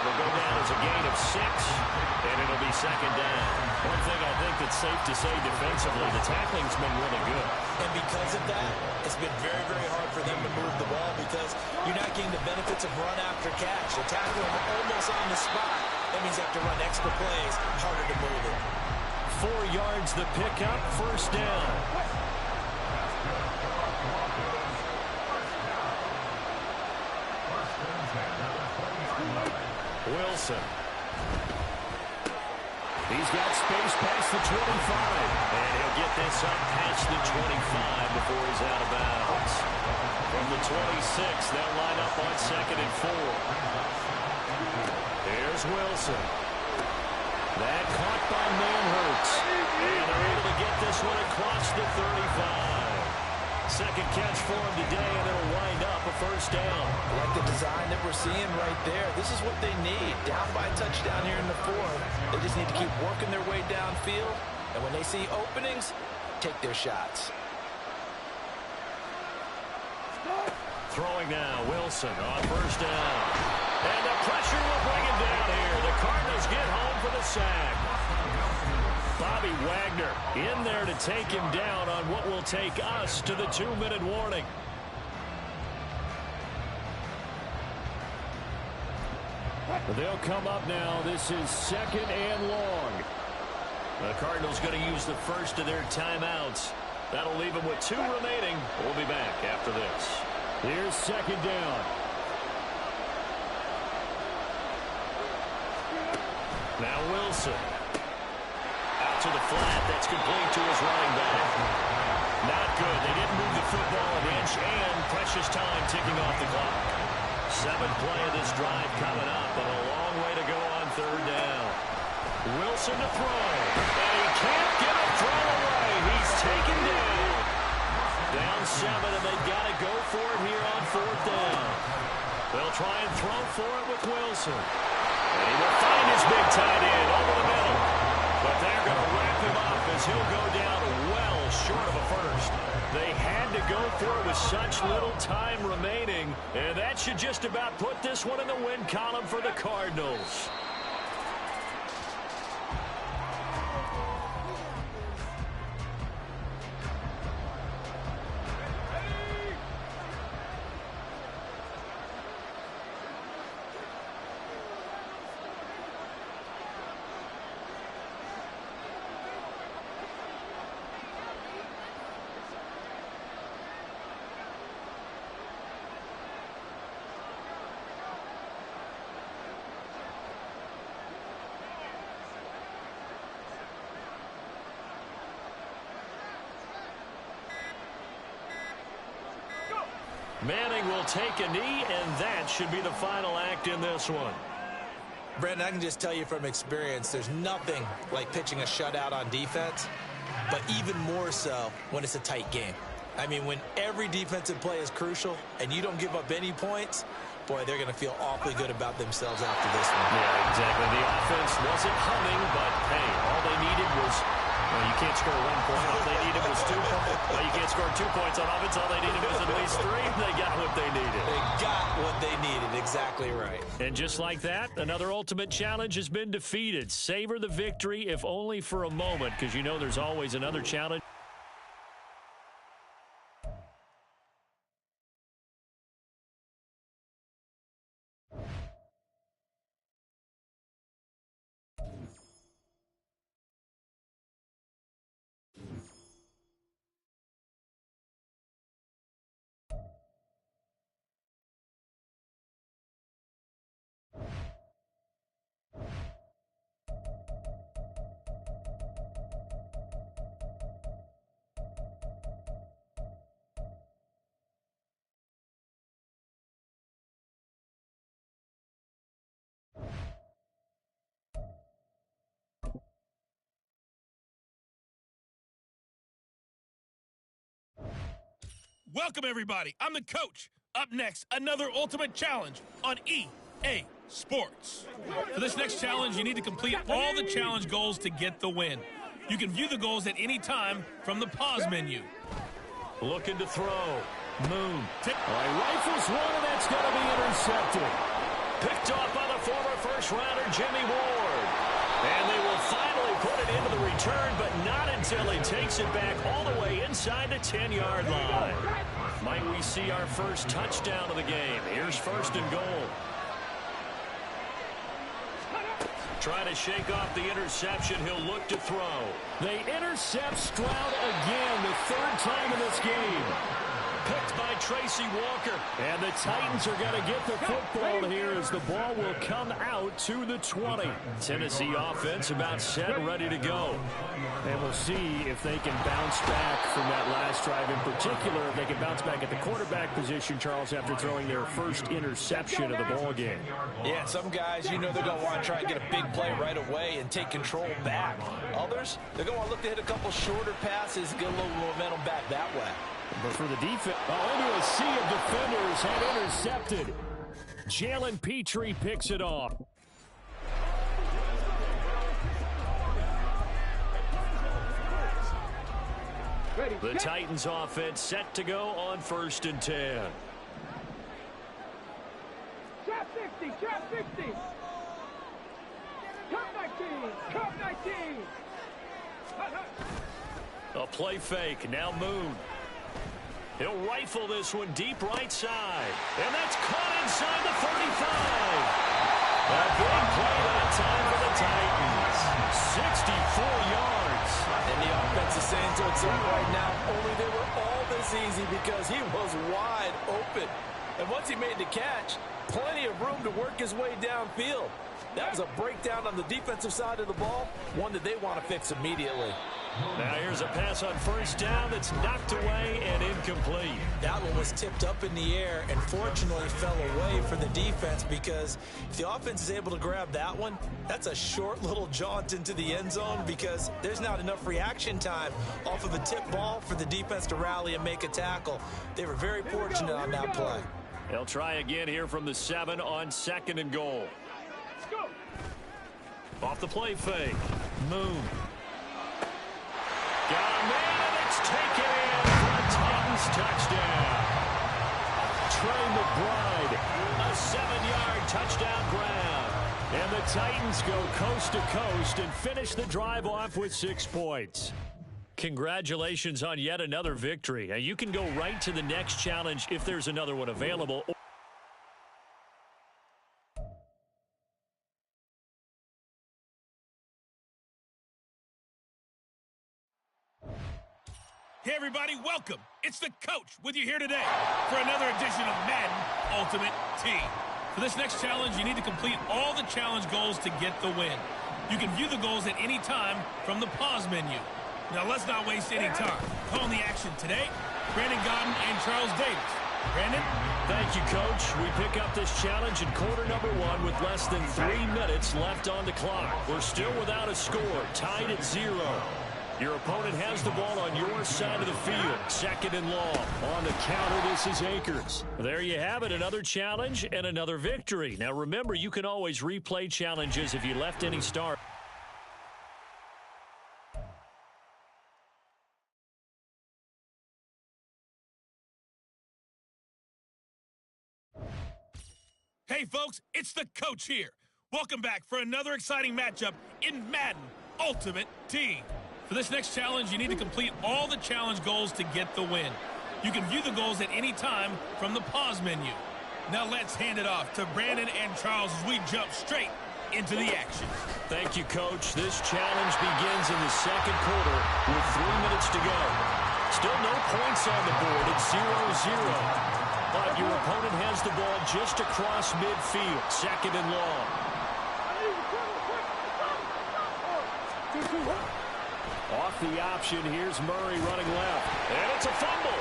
It'll go down as a gain of 6, and it'll be second down. One thing I think that's safe to say defensively, the tackling's been really good. And because of that, it's been very, very hard for them to move the ball because you're not getting the benefits of run after catch. They're tackling them almost on the spot. That means you have to run extra plays, harder to move it. 4 yards the pickup, first down. Wilson. He's got space past the 25. And he'll get this up past the 25 before he's out of bounds. From the 26, they'll line up on 2nd and 4. Here's Wilson. That caught by Manhurts. And they're able to get this one across the 35. Second catch for him today, and it'll wind up a first down. Like the design that we're seeing right there. This is what they need. Down by a touchdown here in the 4th. They just need to keep working their way downfield. And when they see openings, take their shots. Throwing now, Wilson on first down. And the pressure will bring him down here. The Cardinals get home for the sack. Bobby Wagner in there to take him down on what will take us to the 2-minute warning. They'll come up now. This is 2nd and long. The Cardinals going to use the first of their timeouts. That'll leave them with 2 remaining. We'll be back after this. Here's 2nd down. Now Wilson. Out to the flat. That's complete to his running back. Not good. They didn't move the football an inch, and precious time ticking off the clock. 7th play of this drive coming up, but a long way to go on 3rd down. Wilson to throw. And he can't get a throw away. He's taken down. Down 7, and they've got to go for it here on 4th down. They'll try and throw for it with Wilson. And he will find his big tight end over the middle. But they're going to wrap him up as he'll go down well short of a first. They had to go for it with such little time remaining, and that should just about put this one in the win column for the Cardinals. Manning will take a knee, and that should be the final act in this one. Brandon, I can just tell you from experience, there's nothing like pitching a shutout on defense, but even more so when it's a tight game. I mean, when every defensive play is crucial and you don't give up any points, boy, they're going to feel awfully good about themselves after this one. Yeah, exactly. The offense wasn't humming, but, hey, all they needed was, well, you can't score 1 point. All they needed was 2 points. Well, you can't score 2 points on offense. All they needed was at least 3. They got what they needed. They got what they needed. Exactly right. And just like that, another ultimate challenge has been defeated. Savor the victory, if only for a moment, because you know there's always another challenge. Welcome, everybody. I'm the coach. Up next, another ultimate challenge on EA Sports. For this next challenge, you need to complete all the challenge goals to get the win. You can view the goals at any time from the pause menu. Looking to throw. Moon. He rifles one, and that's going to be intercepted. Picked off by the former first-rounder Jimmy Ward. And they will finally put it into the return, but not until he takes it back all the way inside the 10-yard line. Might we see our first touchdown of the game? Here's first and goal. Trying to shake off the interception. He'll look to throw. They intercept Stroud again, the third time in this game. Picked by Tracy Walker. And the Titans are going to get the football here as the ball will come out to the 20. Tennessee offense about set, ready to go. And we'll see if they can bounce back from that last drive in particular. If they can bounce back at the quarterback position, Charles, after throwing their first interception of the ball game. Yeah, some guys, you know they're going to want to try and get a big play right away and take control back. Others, they're going to want to look to hit a couple shorter passes, get a little momentum back that way. But for the defense, into a sea of defenders, had intercepted. Jalen Petrie picks it off. The Titans offense set to go on 1st and 10. Trap 60, trap 60. Cup 19, cup 19. A play fake, now Moon. He'll rifle this one deep right side. And that's caught inside the 35. A big play that time for the Titans. 64 yards. And the offense is saying to itself right now, only they were all this easy because he was wide open. And once he made the catch, plenty of room to work his way downfield. That was a breakdown on the defensive side of the ball, one that they want to fix immediately. Now here's a pass on 1st down that's knocked away and incomplete. That one was tipped up in the air and fortunately fell away for the defense because if the offense is able to grab that one, that's a short little jaunt into the end zone because there's not enough reaction time off of a tip ball for the defense to rally and make a tackle. They were very fortunate on that play. They'll try again here from the 7 on 2nd and goal. Off the play fake. Moon. Got a man, and it's taken in for a Titans touchdown. Trey McBride, a 7-yard touchdown grab. And the Titans go coast to coast and finish the drive off with 6 points. Congratulations on yet another victory. Now, you can go right to the next challenge if there's another one available. Hey, everybody, welcome. It's the coach with you here today for another edition of Madden Ultimate Team. For this next challenge, you need to complete all the challenge goals to get the win. You can view the goals at any time from the pause menu. Now, let's not waste any time. Calling the action today, Brandon Godden and Charles Davis. Brandon? Thank you, Coach. We pick up this challenge in quarter number 1 with less than 3 minutes left on the clock. We're still without a score, tied at 0. Your opponent has the ball on your side of the field. 2nd and long. On the counter, this is Akers. There you have it, another challenge and another victory. Now, remember, you can always replay challenges if you left any start. Hey, folks, it's the coach here. Welcome back for another exciting matchup in Madden Ultimate Team. For this next challenge, you need to complete all the challenge goals to get the win. You can view the goals at any time from the pause menu. Now let's hand it off to Brandon and Charles as we jump straight into the action. Thank you, Coach. This challenge begins in the 2nd quarter with 3 minutes to go. Still no points on the board. It's 0-0. But your opponent has the ball just across midfield. 2nd and long. Off the option, here's Murray running left. And it's a fumble.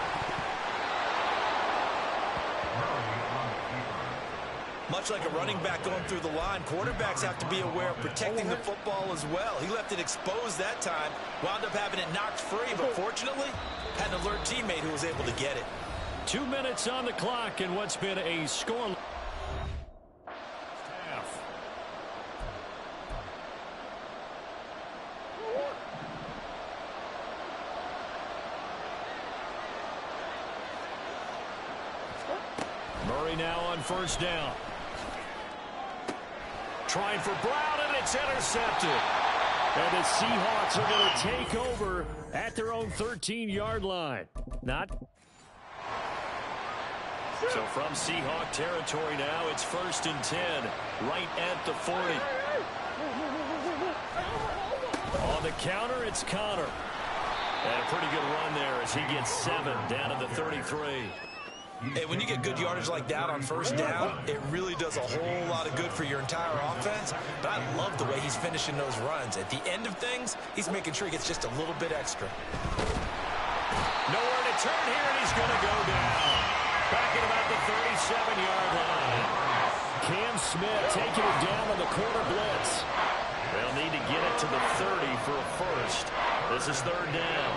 Much like a running back going through the line, quarterbacks have to be aware of protecting the football as well. He left it exposed that time, wound up having it knocked free, but fortunately, had an alert teammate who was able to get it. 2 minutes on the clock in what's been a scoreless half. Murray now on first down. Trying for Brown, and it's intercepted. And the Seahawks are going to take over at their own 13-yard line. So from Seahawk territory now, it's 1st and 10, right at the 40. On the counter, it's Connor. And a pretty good run there as he gets 7 down to the 33. Hey, when you get good yardage like that on first down, it really does a whole lot of good for your entire offense. But I love the way he's finishing those runs. At the end of things, he's making sure he gets just a little bit extra. Nowhere to turn here, and he's going to go down. Back at about the 37-yard line. Cam Smith taking it down on the corner blitz. They'll need to get it to the 30 for a first. This is 3rd down.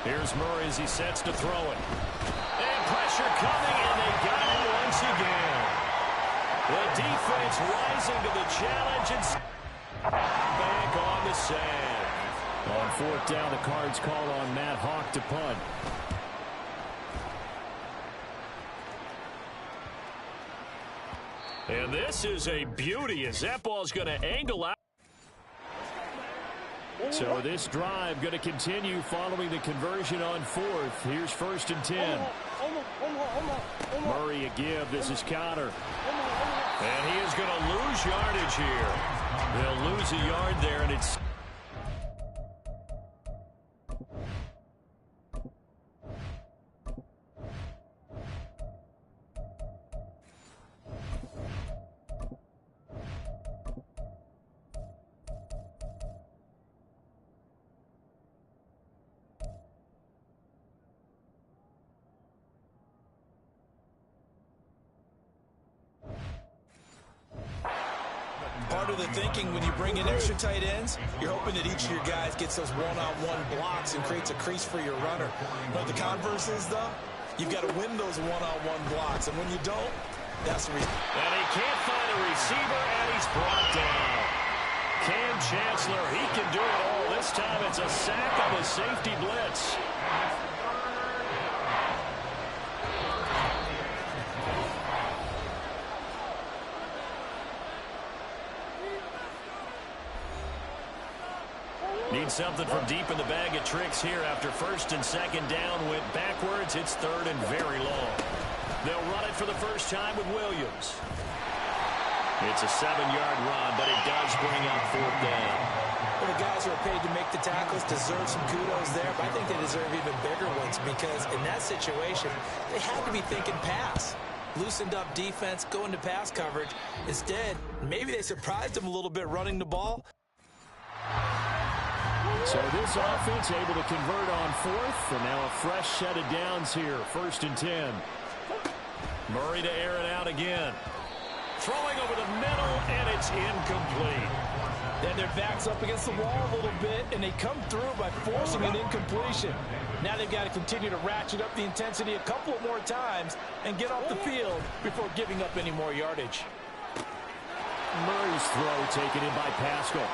Here's Murray as he sets to throw it. And pressure coming, and they got him once again. The defense rising to the challenge and back on the sand. On 4th down, the Cards call on Matt Hawk to punt. And this is a beauty as that ball's going to angle out. So this drive going to continue following the conversion on 4th. Here's 1st and 10. Murray a give. This is Connor. And he is going to lose yardage here. They'll lose a yard there, and it's... Part of the thinking when you bring in extra tight ends, you're hoping that each of your guys gets those one-on-one blocks and creates a crease for your runner. But the converse is, though, you've got to win those one-on-one blocks. And when you don't, that's the reason. And he can't find a receiver, and he's brought down. Cam Chancellor, he can do it all. This time it's a sack on the safety blitz. Need something from deep in the bag of tricks here after 1st and 2nd down went backwards. It's 3rd and very long. They'll run it for the first time with Williams. It's a 7-yard run, but it does bring up 4th down. Well, the guys who are paid to make the tackles deserve some kudos there, but I think they deserve even bigger ones because in that situation, they had to be thinking pass. Loosened up defense, going to pass coverage. Instead, maybe they surprised them a little bit running the ball. So this offense able to convert on 4th, and now a fresh set of downs here, 1st and 10. Murray to air it out again. Throwing over the middle, and it's incomplete. Then their back's up against the wall a little bit, and they come through by forcing an incompletion. Now they've got to continue to ratchet up the intensity a couple of more times and get off the field before giving up any more yardage. Murray's throw taken in by Pascal.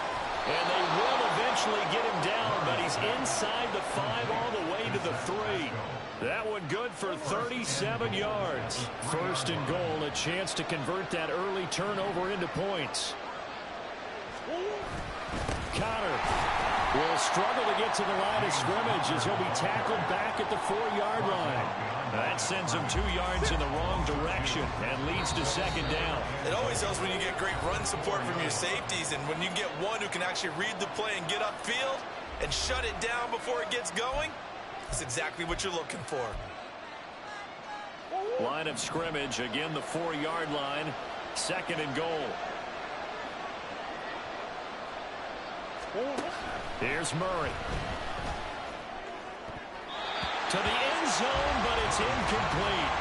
And they will eventually get him down, but he's inside the 5 all the way to the 3. That one good for 37 yards. 1st and goal, a chance to convert that early turnover into points. Connor will struggle to get to the line of scrimmage as he'll be tackled back at the 4-yard line. That sends him 2 yards in the wrong direction and leads to 2nd down. It always helps when you get great run support from your safeties, and when you get one who can actually read the play and get upfield and shut it down before it gets going, that's exactly what you're looking for. Line of scrimmage, again the 4-yard line, 2nd and goal. Here's Murray. To the end zone, but it's incomplete.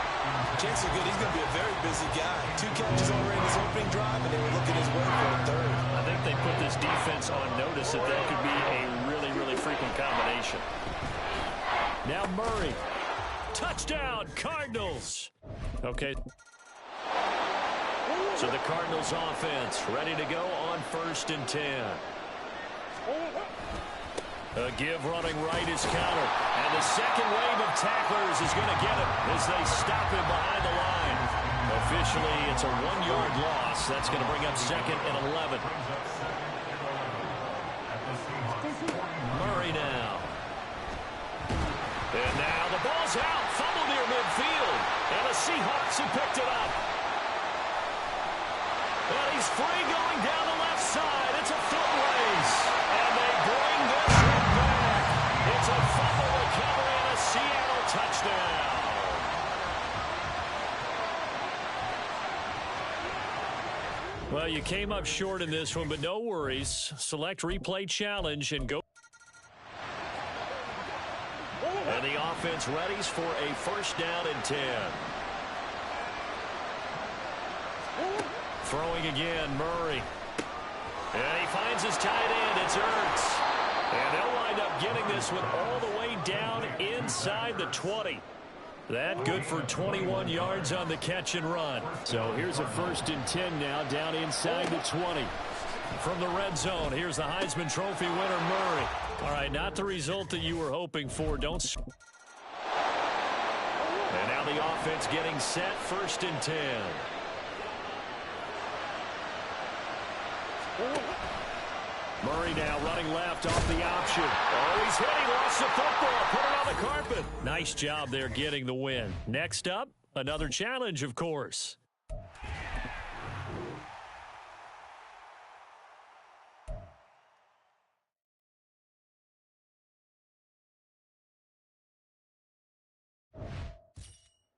Chances are good. He's going to be a very busy guy. 2 catches already in his opening drive, and they were looking his way for a 3rd. I think they put this defense on notice that that could be a really, really frequent combination. Now Murray. Touchdown, Cardinals. Okay. So the Cardinals offense ready to go on 1st and 10. A give running right is counter. And the second wave of tacklers is going to get him as they stop him behind the line. Officially, it's a 1-yard loss. That's going to bring up 2nd and 11. Murray now. And now the ball's out. Fumble near midfield. And the Seahawks have picked it up. And he's free going down the left side. It's a foot race. And they bring this one back. It's a fumble recovery and a Seattle touchdown. Well, you came up short in this one, but no worries. Select replay challenge and go. And the offense readies for a 1st down and 10. Throwing again, Murray. And he finds his tight end. It's Ertz. And they'll wind up getting this one all the way down inside the 20. That good for 21 yards on the catch and run. So here's a 1st and 10 now down inside the 20. From the red zone, here's the Heisman Trophy winner, Murray. All right, not the result that you were hoping for. And now the offense getting set, 1st and 10. Murray now running left off the option. Oh, he's hit. He lost the football. Put it on the carpet. Nice job there getting the win. Next up, another challenge, of course.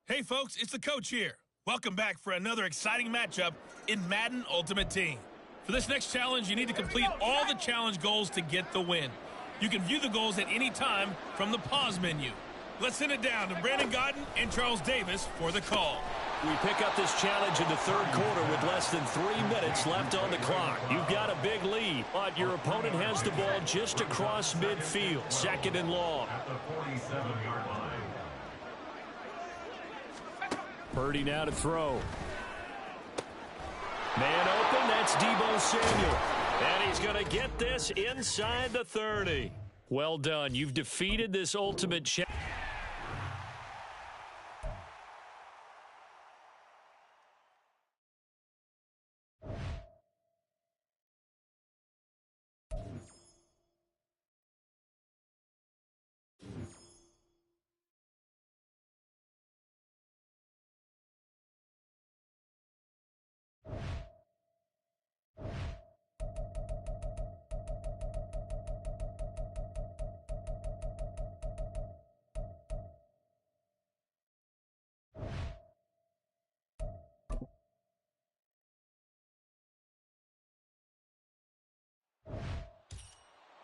Hey, folks, it's the coach here. Welcome back for another exciting matchup in Madden Ultimate Team. For this next challenge, you need to complete all the challenge goals to get the win. You can view the goals at any time from the pause menu. Let's send it down to Brandon Godden and Charles Davis for the call. We pick up this challenge in the 3rd quarter with less than 3 minutes left on the clock. You've got a big lead, but your opponent has the ball just across midfield. 2nd and long. At the 47-yard line. Purdy now to throw. Man open, that's Deebo Samuel. And he's going to get this inside the 30. Well done. You've defeated this ultimate challenge.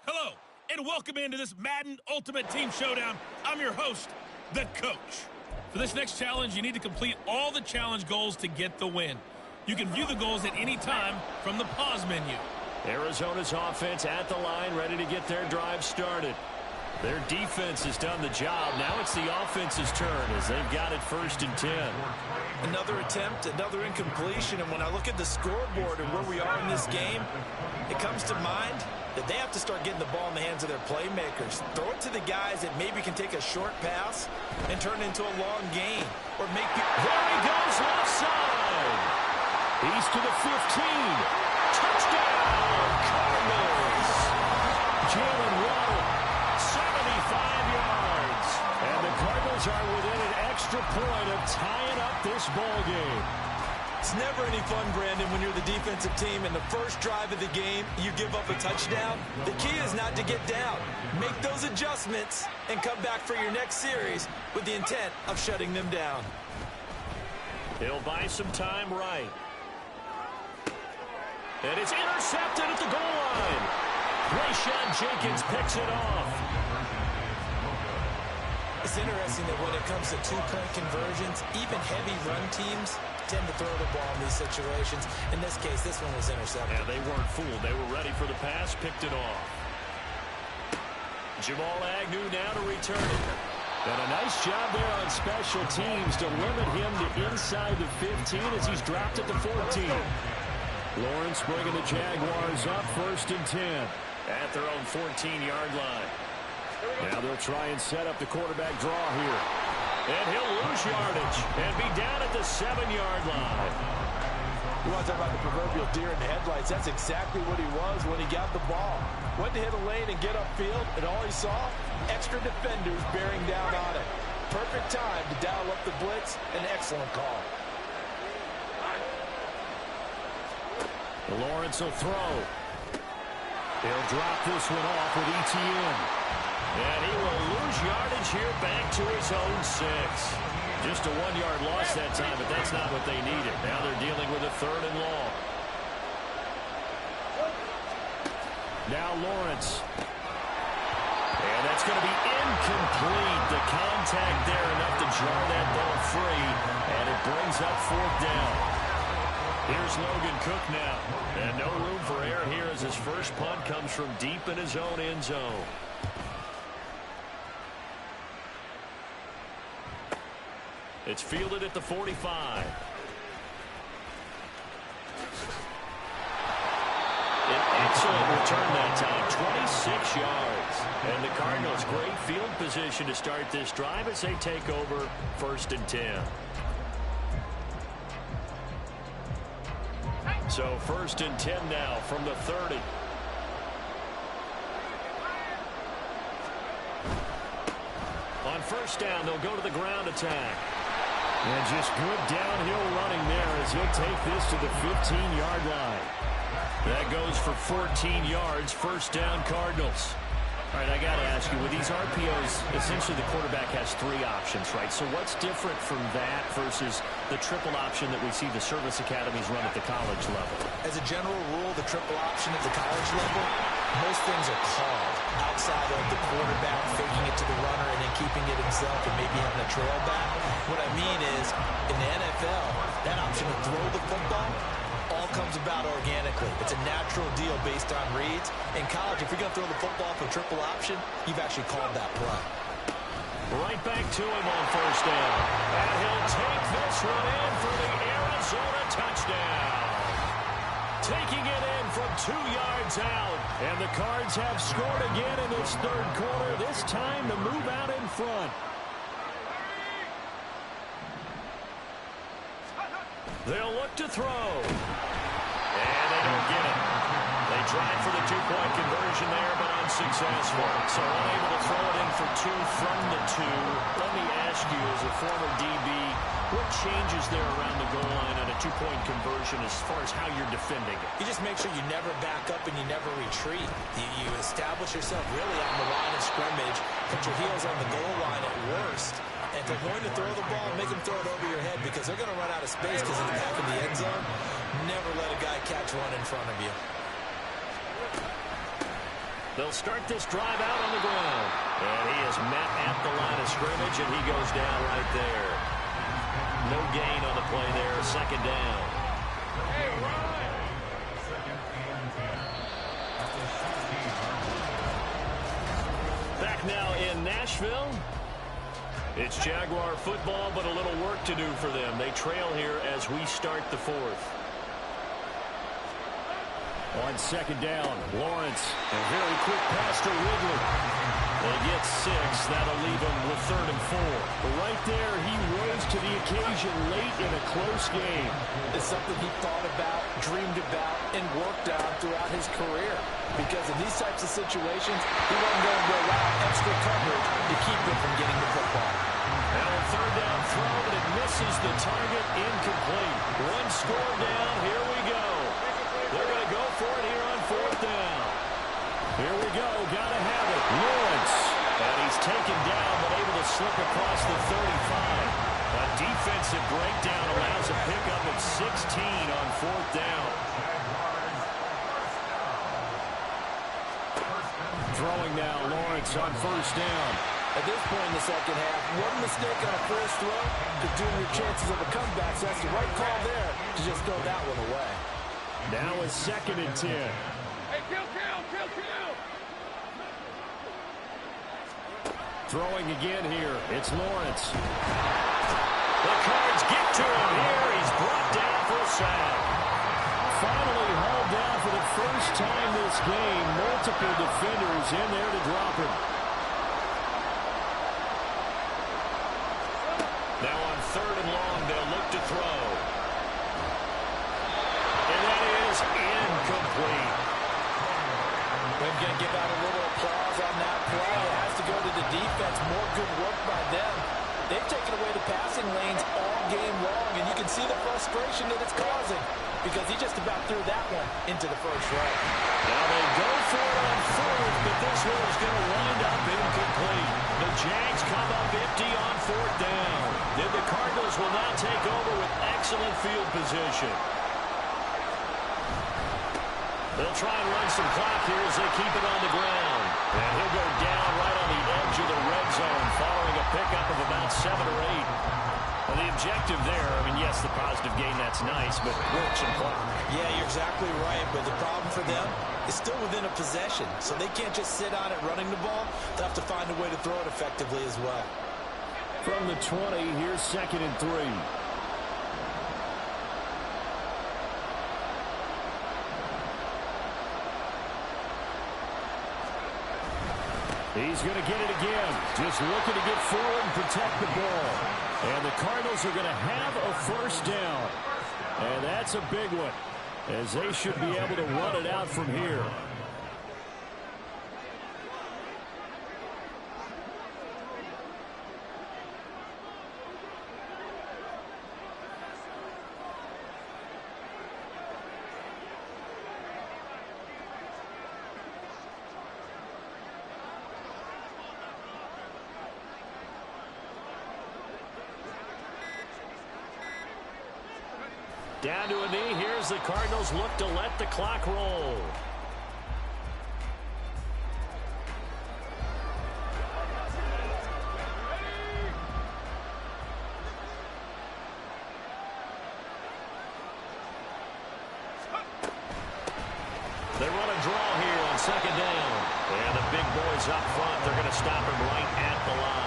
Hello, and welcome into this Madden Ultimate Team Showdown. I'm your host, the coach. For this next challenge, you need to complete all the challenge goals to get the win. You can view the goals at any time from the pause menu. Arizona's offense at the line, ready to get their drive started. Their defense has done the job. Now it's the offense's turn as they've got it 1st and 10. Another attempt, another incompletion, and when I look at the scoreboard and where we are in this game, it comes to mind that they have to start getting the ball in the hands of their playmakers. Throw it to the guys that maybe can take a short pass and turn it into a long gain. Or make people... There he goes left side. He's to the 15. Touchdown, Cardinals. Jalen Waddle, 75 yards. And the Cardinals are within an extra point of tying up this ball game. It's never any fun, Brandon, when you're the defensive team and the first drive of the game, you give up a touchdown. The key is not to get down. Make those adjustments and come back for your next series with the intent of shutting them down. He'll buy some time right. And it's intercepted at the goal line. Rayshawn Jenkins picks it off. It's interesting that when it comes to two-point conversions, even heavy run teams tend to throw the ball in these situations. In this case, this one was intercepted. Yeah, they weren't fooled. They were ready for the pass, picked it off. Jamal Agnew now to return it. And a nice job there on special teams to limit him to inside the 15 as he's dropped it to 14. Lawrence bringing the Jaguars up 1st and 10 at their own 14-yard line. Now they'll try and set up the quarterback draw here. And he'll lose yardage and be down at the 7-yard line. You want to talk about the proverbial deer in the headlights? That's exactly what he was when he got the ball. Went to hit a lane and get upfield, and all he saw, extra defenders bearing down on it. Perfect time to dial up the blitz. An excellent call. Lawrence will throw. He'll drop this one off with ETN. And he will lose yardage here back to his own 6. Just a 1-yard loss that time, but that's not what they needed. Now they're dealing with a 3rd and long. Now Lawrence. And that's going to be incomplete. The contact there enough to jar that ball free. And it brings up 4th down. Here's Logan Cook now. And no room for error here as his first punt comes from deep in his own end zone. It's fielded at the 45. An excellent return that time, 26 yards. And the Cardinals, great field position to start this drive as they take over 1st and 10. So 1st and 10 now from the 30. On 1st down, they'll go to the ground attack. And just good downhill running there as he'll take this to the 15-yard line. That goes for 14 yards, 1st down Cardinals. All right, I got to ask you, with these RPOs, essentially the quarterback has 3 options, right? So what's different from that versus the triple option that we see the service academies run at the college level? As a general rule, the triple option at the college level, most things are called outside of the quarterback faking it to the runner and then keeping it himself and maybe having a trail back. What I mean is, in the NFL, that option to throw the football all comes about organically. It's a natural deal based on reads. In college, if you're going to throw the football for triple option, you've actually called that play. Right back to him on 1st down. And he'll take this one in for the Arizona touchdown. Taking it in from 2 yards out. And the Cards have scored again in this 3rd quarter. This time to move out in front. They'll look to throw. And they don't get it. They tried for the 2-point conversion there, but unsuccessful. So unable to throw it in for 2 from the 2. Let me ask you, as a former DB, what changes there around the goal line on a 2-point conversion as far as how you're defending it? You just make sure you never back up and you never retreat. You establish yourself really on the line of scrimmage, put your heels on the goal line at worst. And if they're going to throw the ball, make them throw it over your head because they're going to run out of space because of the back of the end zone. Never let a guy catch one in front of you. They'll start this drive out on the ground. And he is met at the line of scrimmage, and he goes down right there. No gain on the play there, 2nd down. Back now in Nashville. It's Jaguar football, but a little work to do for them. They trail here as we start the 4th. On 2nd down, Lawrence. A very quick pass to Ridley. They get 6. That'll leave him with 3rd and 4. But right there, he rose to the occasion late in a close game. It's something he thought about, dreamed about, and worked on throughout his career. Because in these types of situations, he wasn't going to allow extra coverage to keep him from getting the football. Now a 3rd down throw, but it misses the target, incomplete. 1 score down, here we go. They're going to go for it here on 4th down. Here we go, got to have it. Lawrence. And he's taken down, but able to slip across the 35. A defensive breakdown allows a pickup of 16 on 4th down. Throwing now, Lawrence on 1st down. At this point in the 2nd half, one mistake on a forced throw could doom your chances of a comeback. So that's the right call there to just throw that one away. Now it's 2nd and 10. Hey, kill! Throwing again here. It's Lawrence. The Cards get to him here. He's brought down for a sack. Finally hauled down for the first time this game. Multiple defenders in there to drop him. Now on 3rd and long, they'll look to throw. And that is incomplete. We're going to give out a little applause on that play. It has to go to the defense. More good work by them. They've taken away the passing lanes all game long, and you can see the frustration that it's causing because he just about threw that one into the first row. Now they go for it on 4th, but this one is going to wind up incomplete. The Jags come up empty on 4th down. Then the Cardinals will now take over with excellent field position. They'll try and run some clock here as they keep it on the ground. And he'll go down right on the edge of the red zone following a pickup of about 7 or 8. Well, the objective there, I mean, yes, the positive gain, that's nice, but work some clock. Yeah, you're exactly right, but the problem for them is still within a possession, so they can't just sit on it running the ball. They'll have to find a way to throw it effectively as well. From the 20, here's 2nd and 3. He's going to get it again. Just looking to get forward and protect the ball. And the Cardinals are going to have a first down. And that's a big one, as they should be able to run it out from here. Down to a knee. Here's the Cardinals look to let the clock roll. They run a draw here on 2nd down. And the big boys up front, they're going to stop him right at the line.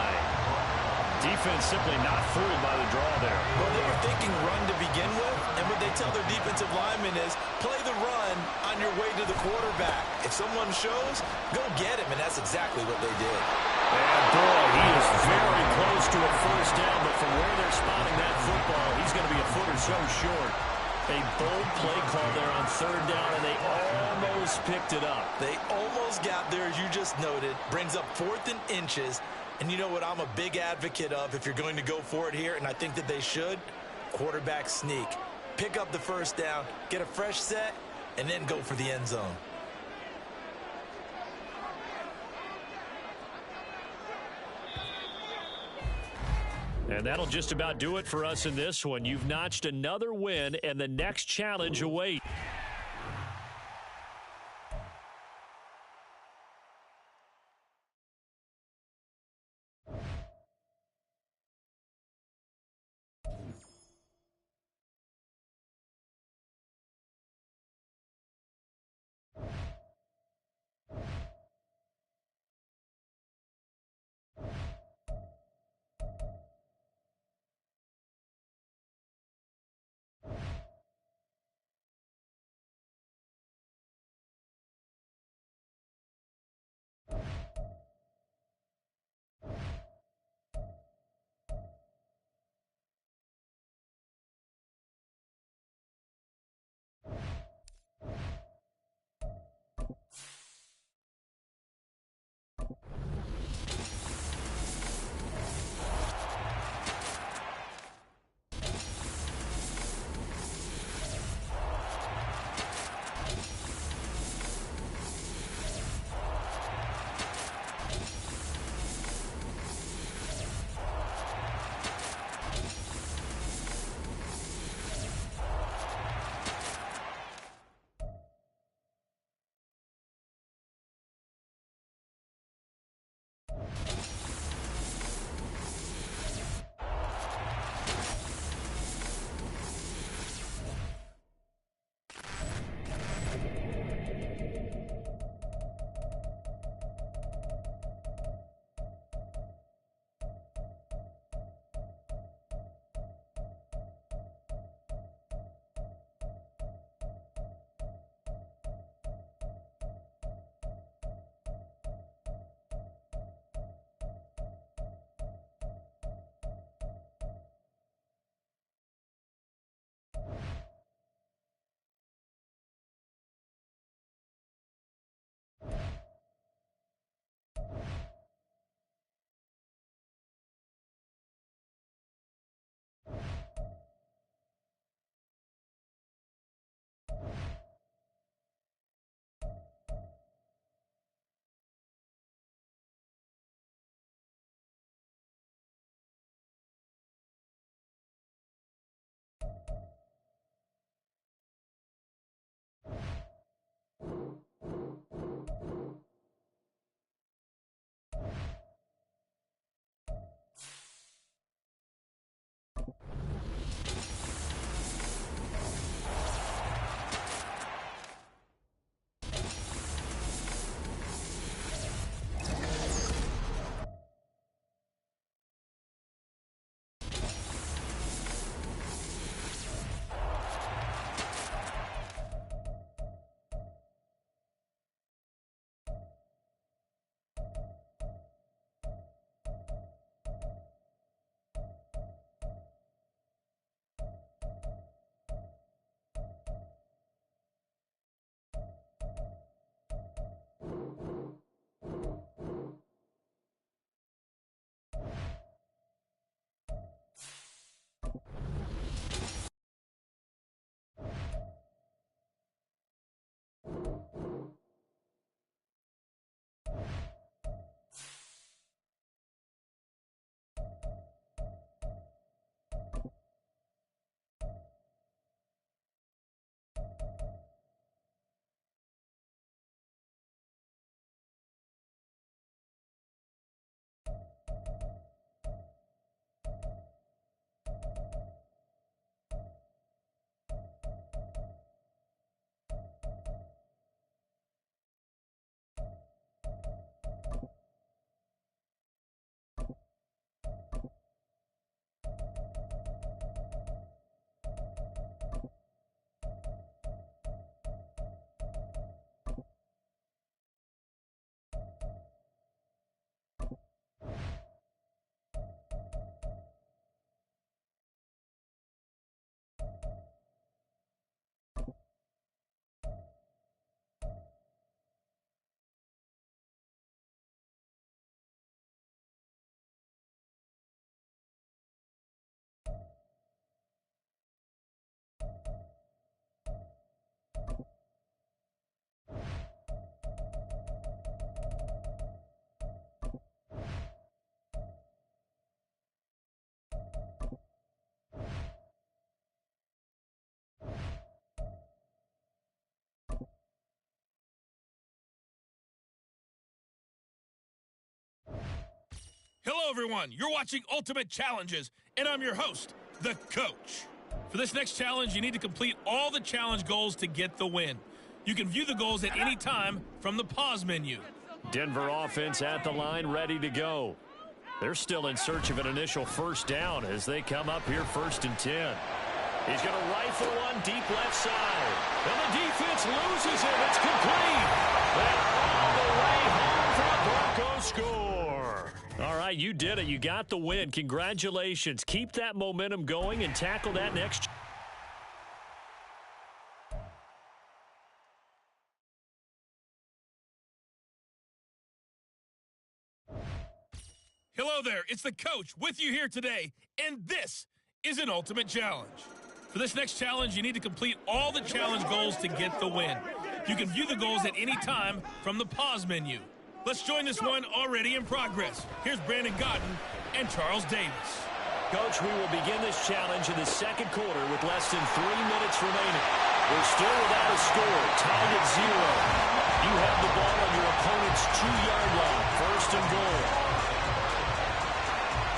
Defense simply not fooled by the draw there. Well, they were thinking run to begin with, and what they tell their defensive linemen is play the run on your way to the quarterback. If someone shows, go get him, and that's exactly what they did. And boy, he is very close to a first down, but from where they're spotting that football, he's going to be a foot or so short. A bold play call there on 3rd down, and they almost picked it up. They almost got there, as you just noted. Brings up 4th and inches. And you know what I'm a big advocate of if you're going to go for it here, and I think that they should? Quarterback sneak. Pick up the first down, get a fresh set, and then go for the end zone. And that'll just about do it for us in this one. You've notched another win, and the next challenge awaits. Hello, everyone. You're watching Ultimate Challenges, and I'm your host, the Coach. For this next challenge, you need to complete all the challenge goals to get the win. You can view the goals at any time from the pause menu. Denver offense at the line, ready to go. They're still in search of an initial first down as they come up here 1st and 10. He's going to rifle one deep left side. And the defense loses it. It's complete. And all the way home for the Broncos score. All right, you did it. You got the win. Congratulations. Keep that momentum going and tackle that next. Hello there, it's the Coach with you here today, and this is an Ultimate Challenge. For this next challenge, you need to complete all the challenge goals to get the win. You can view the goals at any time from the pause menu. Let's join this one already in progress. Here's Brandon Godden and Charles Davis. Coach, we will begin this challenge in the second quarter with less than 3 minutes remaining. We're still without a score, tied at 0. You have the ball on your opponent's 2-yard line, 1st and goal.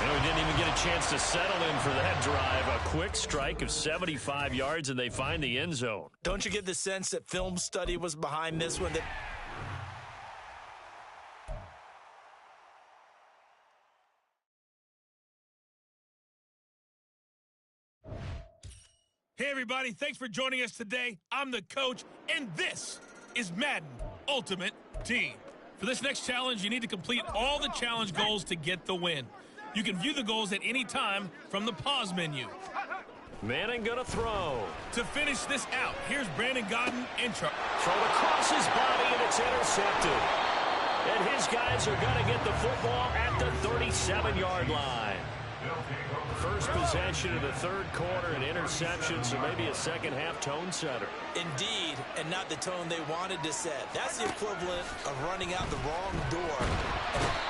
We didn't even get a chance to settle in for that drive. A quick strike of 75 yards, and they find the end zone. Don't you get the sense that film study was behind this one? Hey, everybody, thanks for joining us today. I'm the Coach, and this is Madden Ultimate Team. For this next challenge, you need to complete all the challenge goals to get the win. You can view the goals at any time from the pause menu. Manning gonna throw. To finish this out, here's Brandon Godden and Charles. Thrown across his body, and it's intercepted. And his guys are gonna get the football at the 37-yard line. First possession of the third quarter, an interception, so maybe a second-half tone setter. Indeed, and not the tone they wanted to set. That's the equivalent of running out the wrong door.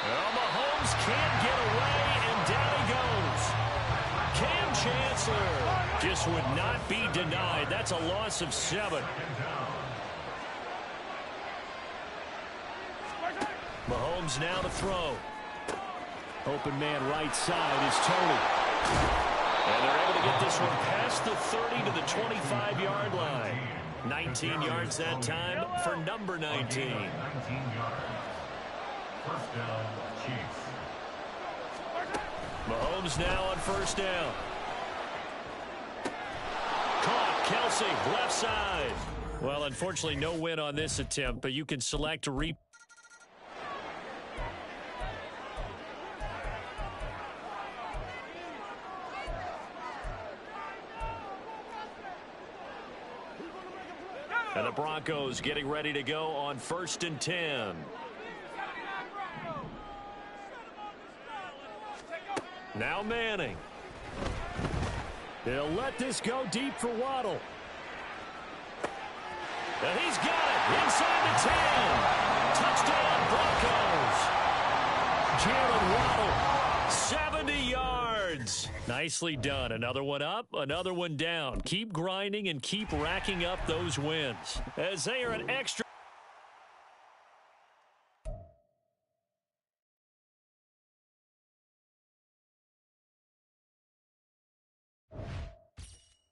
Well, Mahomes can't get away, and down he goes. Cam Chancellor just would not be denied. That's a loss of 7. Mahomes now to throw. Open man right side is Tony. And they're able to get this one past the 30 to the 25-yard line. 19 yards that time for number 19. Mahomes now on 1st down. Caught, Kelsey, left side. Well, unfortunately, no win on this attempt, but you can select a replay. And the Broncos getting ready to go on 1st and 10. Now Manning. They'll let this go deep for Waddle. And he's got it inside the 10. Touchdown Broncos. Jalen Waddle, 70 yards. Nicely done. Another one up, another one down. Keep grinding and keep racking up those wins. As they are an extra.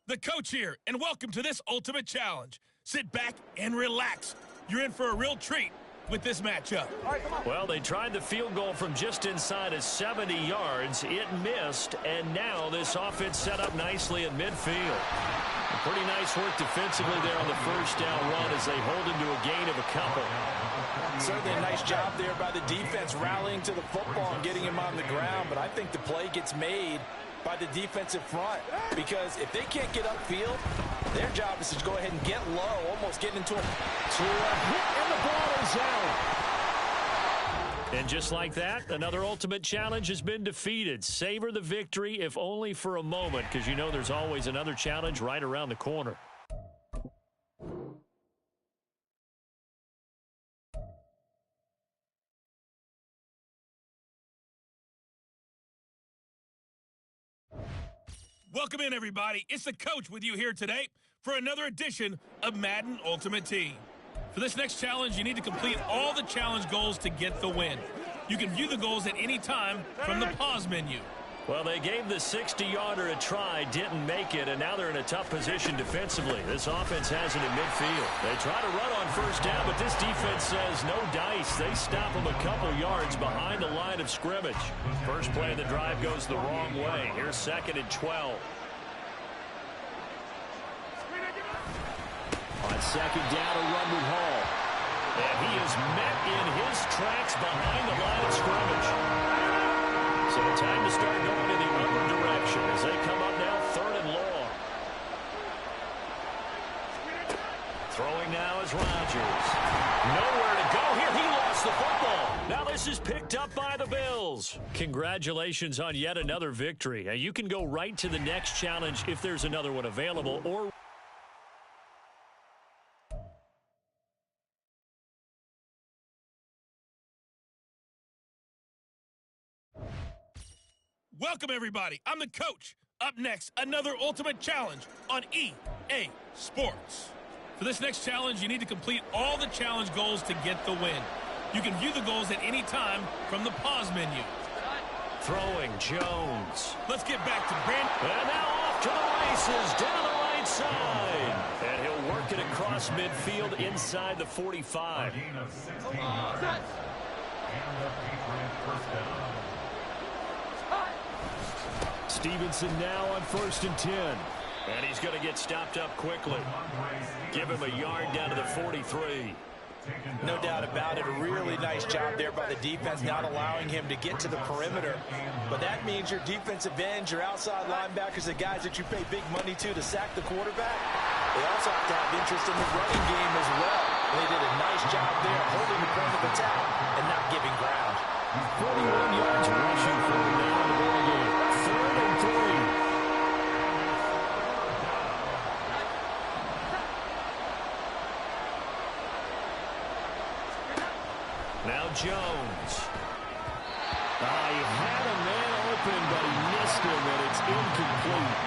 The Coach here, and welcome to this Ultimate Challenge. Sit back and relax. You're in for a real treat with this matchup. Well, they tried the field goal from just inside of 70 yards. It missed, and now this offense set up nicely at midfield. Pretty nice work defensively there on the first down run as they hold into a gain of a couple. Certainly a nice job there by the defense rallying to the football and getting him on the ground, but I think the play gets made by the defensive front, because if they can't get upfield, their job is to go ahead and get low, almost get into a hit, and the ball is out. And just like that, another Ultimate Challenge has been defeated. Savor the victory, if only for a moment, because you know there's always another challenge right around the corner. Welcome in, everybody. It's the Coach with you here today for another edition of Madden Ultimate Team. For this next challenge, you need to complete all the challenge goals to get the win. You can view the goals at any time from the pause menu. Well, they gave the 60-yarder a try, didn't make it, and now they're in a tough position defensively. This offense has it in midfield. They try to run on first down, but this defense says no dice. They stop them a couple yards behind the line of scrimmage. First play of the drive goes the wrong way. Here's 2nd and 12. On 2nd down, a run with Hall. And he is met in his tracks behind the line of scrimmage. So time to start going in the other direction as they come up now 3rd and long. Throwing now is Rodgers. Nowhere to go here. He lost the football. Now this is picked up by the Bills. Congratulations on yet another victory. You can go right to the next challenge if there's another one available, or Welcome, everybody. I'm the coach. Up next, another ultimate challenge on EA Sports. For this next challenge, you need to complete all the challenge goals to get the win. You can view the goals at any time from the pause menu. throwing Jones. Let's get back to Brandon. And now off to the races down the right side. And he'll work it across midfield inside the 45. A gain of 16 yards. And the Patriot first down. Stevenson now on 1st and 10. And he's going to get stopped up quickly. Give him a yard down to the 43. No doubt about it. A really nice job there by the defense, not allowing him to get to the perimeter. But that means your defensive ends, your outside linebackers, the guys that you pay big money to sack the quarterback, they also have to have interest in the running game as well. And they did a nice job there holding the point of attack and not giving ground. 41 yards rushing for him now in the ball game. 3rd and 3. Now Jones. He had a man open, but he missed him, and it's incomplete.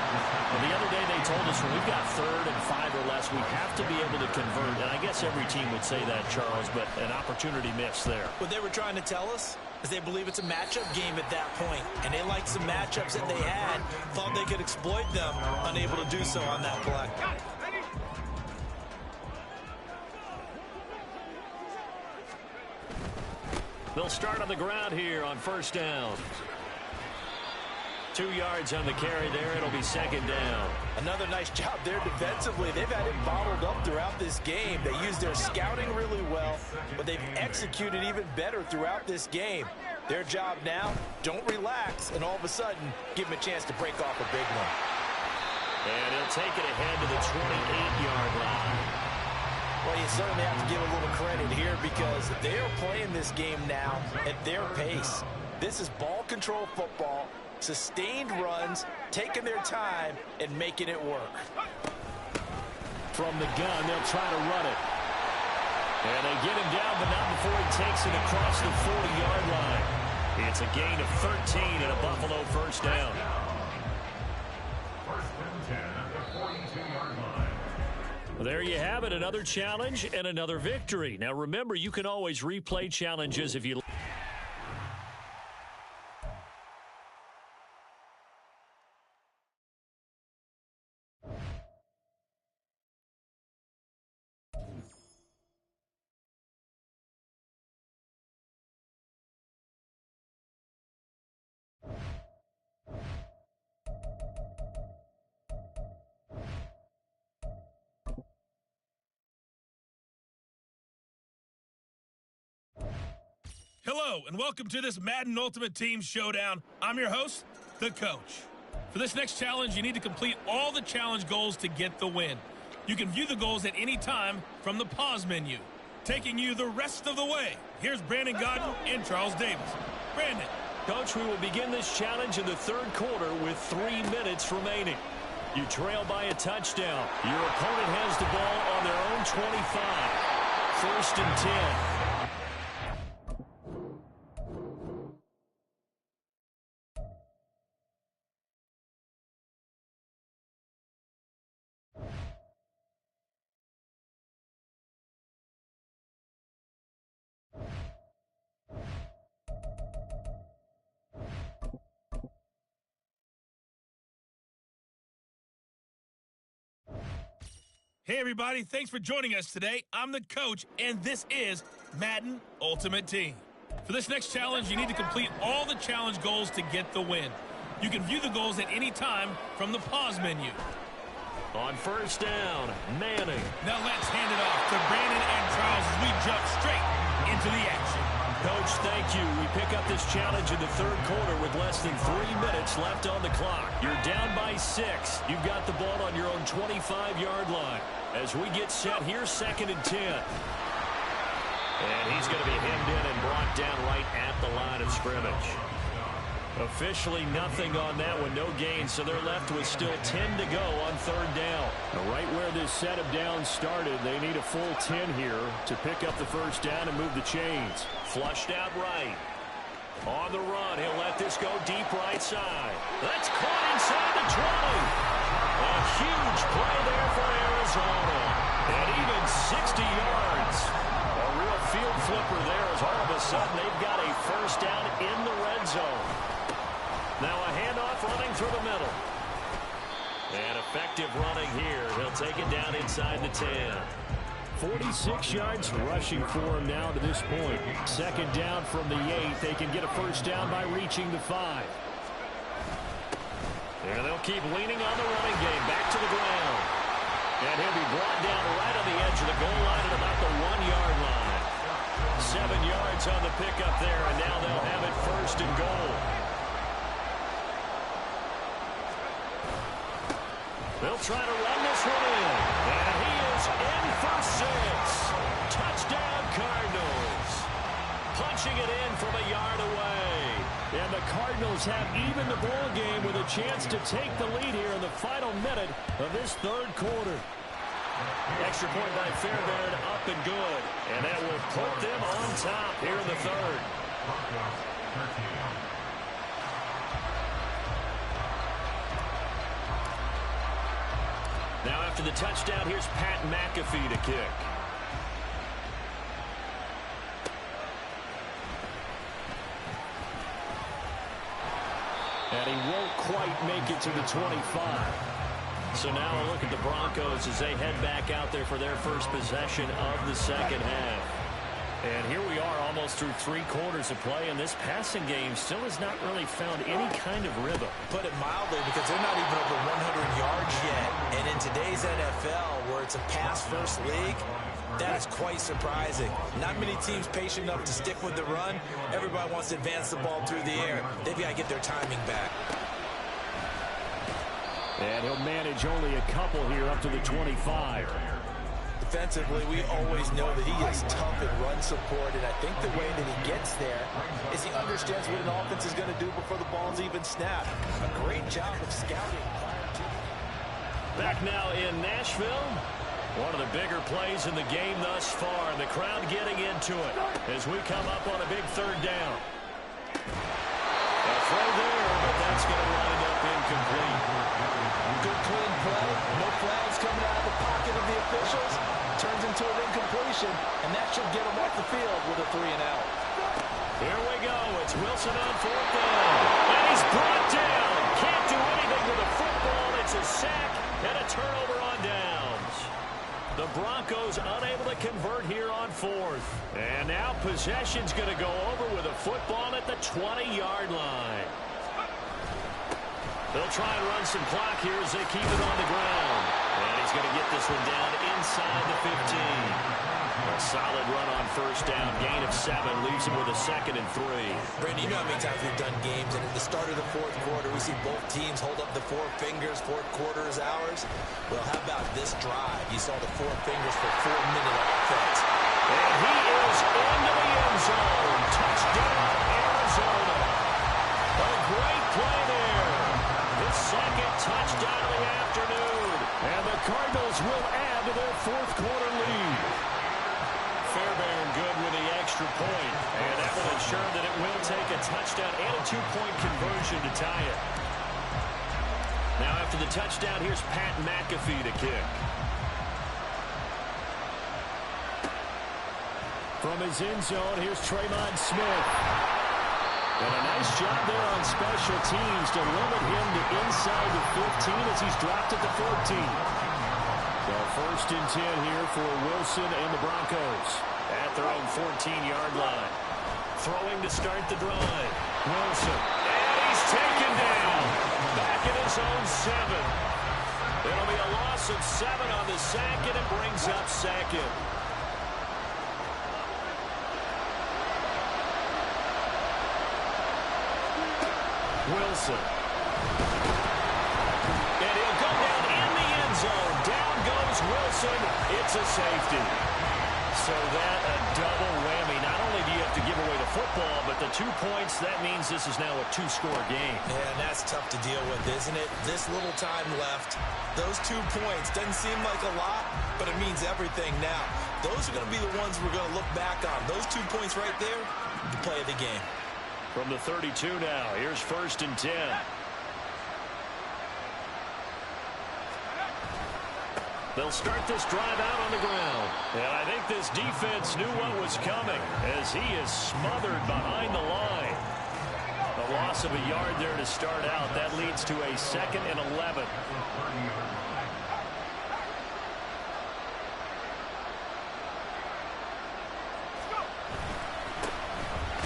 Well, the other day they told us when we've got 3rd and 5 or less, we have to be able to convert. And I guess every team would say that, Charles, but an opportunity missed there. What they were trying to tell us is they believe it's a matchup game at that point. And they liked some matchups that they had, thought they could exploit them, unable to do so on that play. They'll start on the ground here on 1st down. 2 yards on the carry there. It'll be 2nd down. Another nice job there defensively. They've had it bottled up throughout this game. They used their scouting really well, but they've executed even better throughout this game. Their job now, don't relax, and all of a sudden, give them a chance to break off a big one. And he'll take it ahead to the 28-yard line. Well, you certainly have to give a little credit here because they're playing this game now at their pace. This is ball control football, sustained runs, taking their time, and making it work. From the gun, they'll try to run it. And they get him down, but not before he takes it across the 40-yard line. It's a gain of 13 and a Buffalo 1st down. 1st and 10 at the 42-yard line. Well, there you have it, another challenge and another victory. Now, remember, you can always replay challenges if you... Hello, and welcome to this Madden Ultimate Team Showdown. I'm your host, the coach. For this next challenge, you need to complete all the challenge goals to get the win. You can view the goals at any time from the pause menu. Taking you the rest of the way, here's Brandon Godden and Charles Davis. Brandon. Coach, we will begin this challenge in the 3rd quarter with 3 minutes remaining. You trail by a touchdown. Your opponent has the ball on their own 25. 1st and 10. Hey, everybody. Thanks for joining us today. I'm the coach, and this is Madden Ultimate Team. For this next challenge, you need to complete all the challenge goals to get the win. You can view the goals at any time from the pause menu. On first down, Manning. Now let's hand it off to Brandon and Charles as we jump straight into the action. Coach, thank you. We pick up this challenge in the third quarter with less than 3 minutes left on the clock. You're down by 6. You've got the ball on your own 25-yard line. As we get set here, 2nd and 10. And he's going to be hemmed in and brought down right at the line of scrimmage. Officially nothing on that one, no gain, so they're left with still 10 to go on third down. Right where this set of downs started, they need a full 10 here to pick up the first down and move the chains. Flushed out right. On the run, he'll let this go deep right side. That's caught inside the 20. A huge play there for Arizona. And even 60 yards. A real field flipper there as all of a sudden they've got a first down in the red zone. Now a handoff running through the middle. And effective running here. He'll take it down inside the 10. 46 yards rushing for him now to this point. 2nd down from the 8. They can get a first down by reaching the 5. And they'll keep leaning on the running game. Back to the ground. And he'll be brought down right on the edge of the goal line at about the 1-yard line. 7 yards on the pickup there, and now they'll have it first and goal. They'll try to run this one in. And he is in for 6. Touchdown, Cardinals. Punching it in from a yard away. And the Cardinals have even the ball game with a chance to take the lead here in the final minute of this third quarter. Extra point by Fairbairn, up and good. And that will put them on top here in the third. Now after the touchdown, here's Pat McAfee to kick. And he won't quite make it to the 25. So now a look at the Broncos as they head back out there for their first possession of the second half. And here we are almost through 3 quarters of play, and this passing game still has not really found any kind of rhythm. Put it mildly, because they're not even over 100 yards yet. And in today's NFL, where it's a pass-first league, that is quite surprising. Not many teams patient enough to stick with the run. Everybody wants to advance the ball through the air. They've got to get their timing back. And he'll manage only a couple here up to the 25. Defensively, we always know that he is tough in run support, and I think the way that he gets there is he understands what an offense is going to do before the ball's even snapped. A great job of scouting prior to. Back now in Nashville. One of the bigger plays in the game thus far. The crowd getting into it as we come up on a big third down. A throw there, but that's going to wind up incomplete. Good clean play. No flags coming out of the pocket of the officials. Turns into an incompletion, and that should get him off the field with a 3-and-out. Here we go. It's Wilson on 4th down. And he's brought down. Can't do anything with the football. It's a sack and a turnover on downs. The Broncos unable to convert here on 4th. And now possession's going to go over with a football at the 20-yard line. They'll try and run some clock here as they keep it on the ground. And he's going to get this one down inside the 15. A solid run on first down. Gain of 7 leaves him with a 2nd and 3. Brandon, you know how many times we've done games, and at the start of the fourth quarter, we see both teams hold up the 4 fingers. Fourth quarter is ours. Well, how about this drive? You saw the 4 fingers for 4-minute offense. And he is into the end zone. Touchdown, Arizona. A great play there. His 2nd touchdown of the afternoon. And the Cardinals will add to their fourth quarter lead. Fairbairn good with the extra point. And that will ensure that it will take a touchdown and a 2-point conversion to tie it. Now after the touchdown, here's Pat McAfee to kick. From his end zone, here's Tremont Smith. And a nice job there on special teams to limit him to inside the 15 as he's dropped at the 14. So first and 10 here for Wilson and the Broncos. At their own 14-yard line. Throwing to start the drive. Wilson. And he's taken down. Back in his own 7. It'll be a loss of 7 on the sack, and it brings up second. Wilson. And he'll go down in the end zone. Down goes Wilson. It's a safety. So that a double whammy. Not only do you have to give away the football, but the 2 points, that means this is now a 2-score game. Yeah, and that's tough to deal with, isn't it? This little time left. Those 2 points doesn't seem like a lot, but it means everything now. Those are going to be the ones we're going to look back on. Those 2 points right there, the play of the game. From the 32 now, here's first and 10. They'll start this drive out on the ground. And I think this defense knew what was coming as he is smothered behind the line. A loss of a yard there to start out. That leads to a 2nd and 11.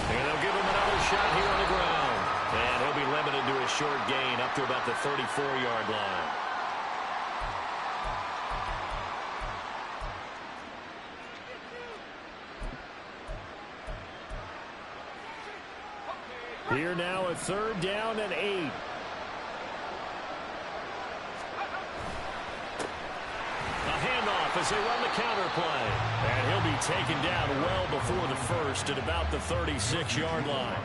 And they'll give him another shot here on the ground. And he'll be limited to a short gain up to about the 34-yard line. Here now a 3rd down and 8. A handoff as they run the counter play. And he'll be taken down well before the first at about the 36-yard line.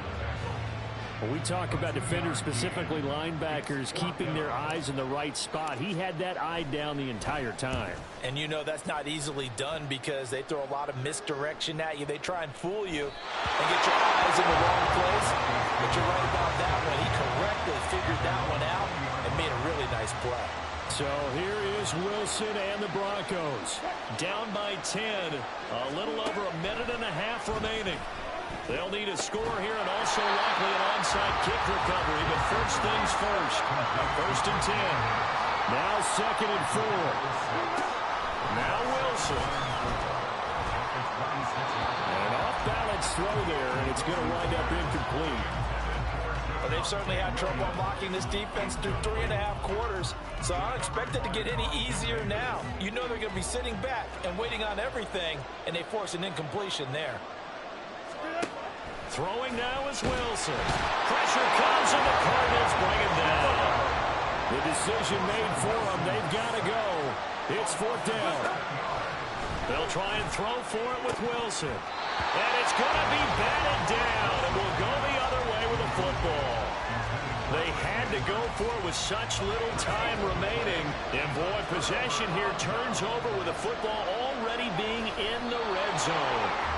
When we talk about defenders, specifically linebackers, keeping their eyes in the right spot, he had that eye down the entire time. And you know that's not easily done because they throw a lot of misdirection at you. They try and fool you and get your eyes in the wrong place. But you're right about that one. He correctly figured that one out and made a really nice play. So here is Wilson and the Broncos. Down by 10. A little over a minute and a half remaining. They'll need a score here and also likely an onside kick recovery. But first things first. First and 10. Now 2nd and 4. Now Wilson. An off-balance throw there, and it's going to wind up incomplete. Well, they've certainly had trouble unlocking this defense through 3.5 quarters. So I don't expect it to get any easier now. You know they're going to be sitting back and waiting on everything, and they force an incompletion there. Throwing now is Wilson. Pressure comes, and the Cardinals bring him down. The decision made for them. They've got to go. It's 4th down. They'll try and throw for it with Wilson. And it's going to be batted down, and will go the other way with the football. They had to go for it with such little time remaining. And boy, possession here turns over with the football already being in the red zone.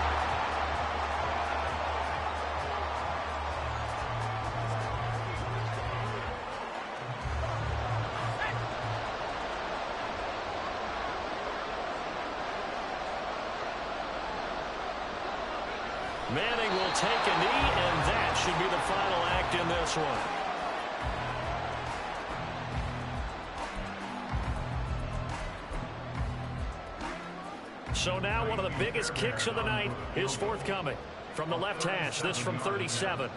Manning will take a knee, and that should be the final act in this one. So now one of the biggest kicks of the night is forthcoming. From the left hash, this from 37.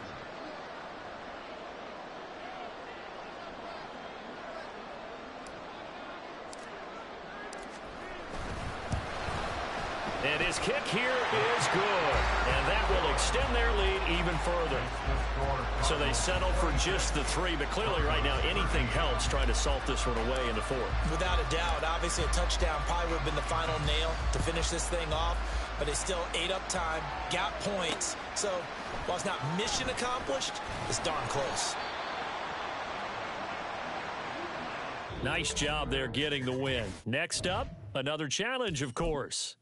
And his kick here is good. And that will extend their lead even further. So they settle for just the 3. But clearly right now anything helps trying to salt this one away in the 4th. Without a doubt, obviously a touchdown probably would have been the final nail to finish this thing off. But they still ate up time, got points. So while it's not mission accomplished, it's darn close. Nice job there getting the win. Next up, another challenge, of course.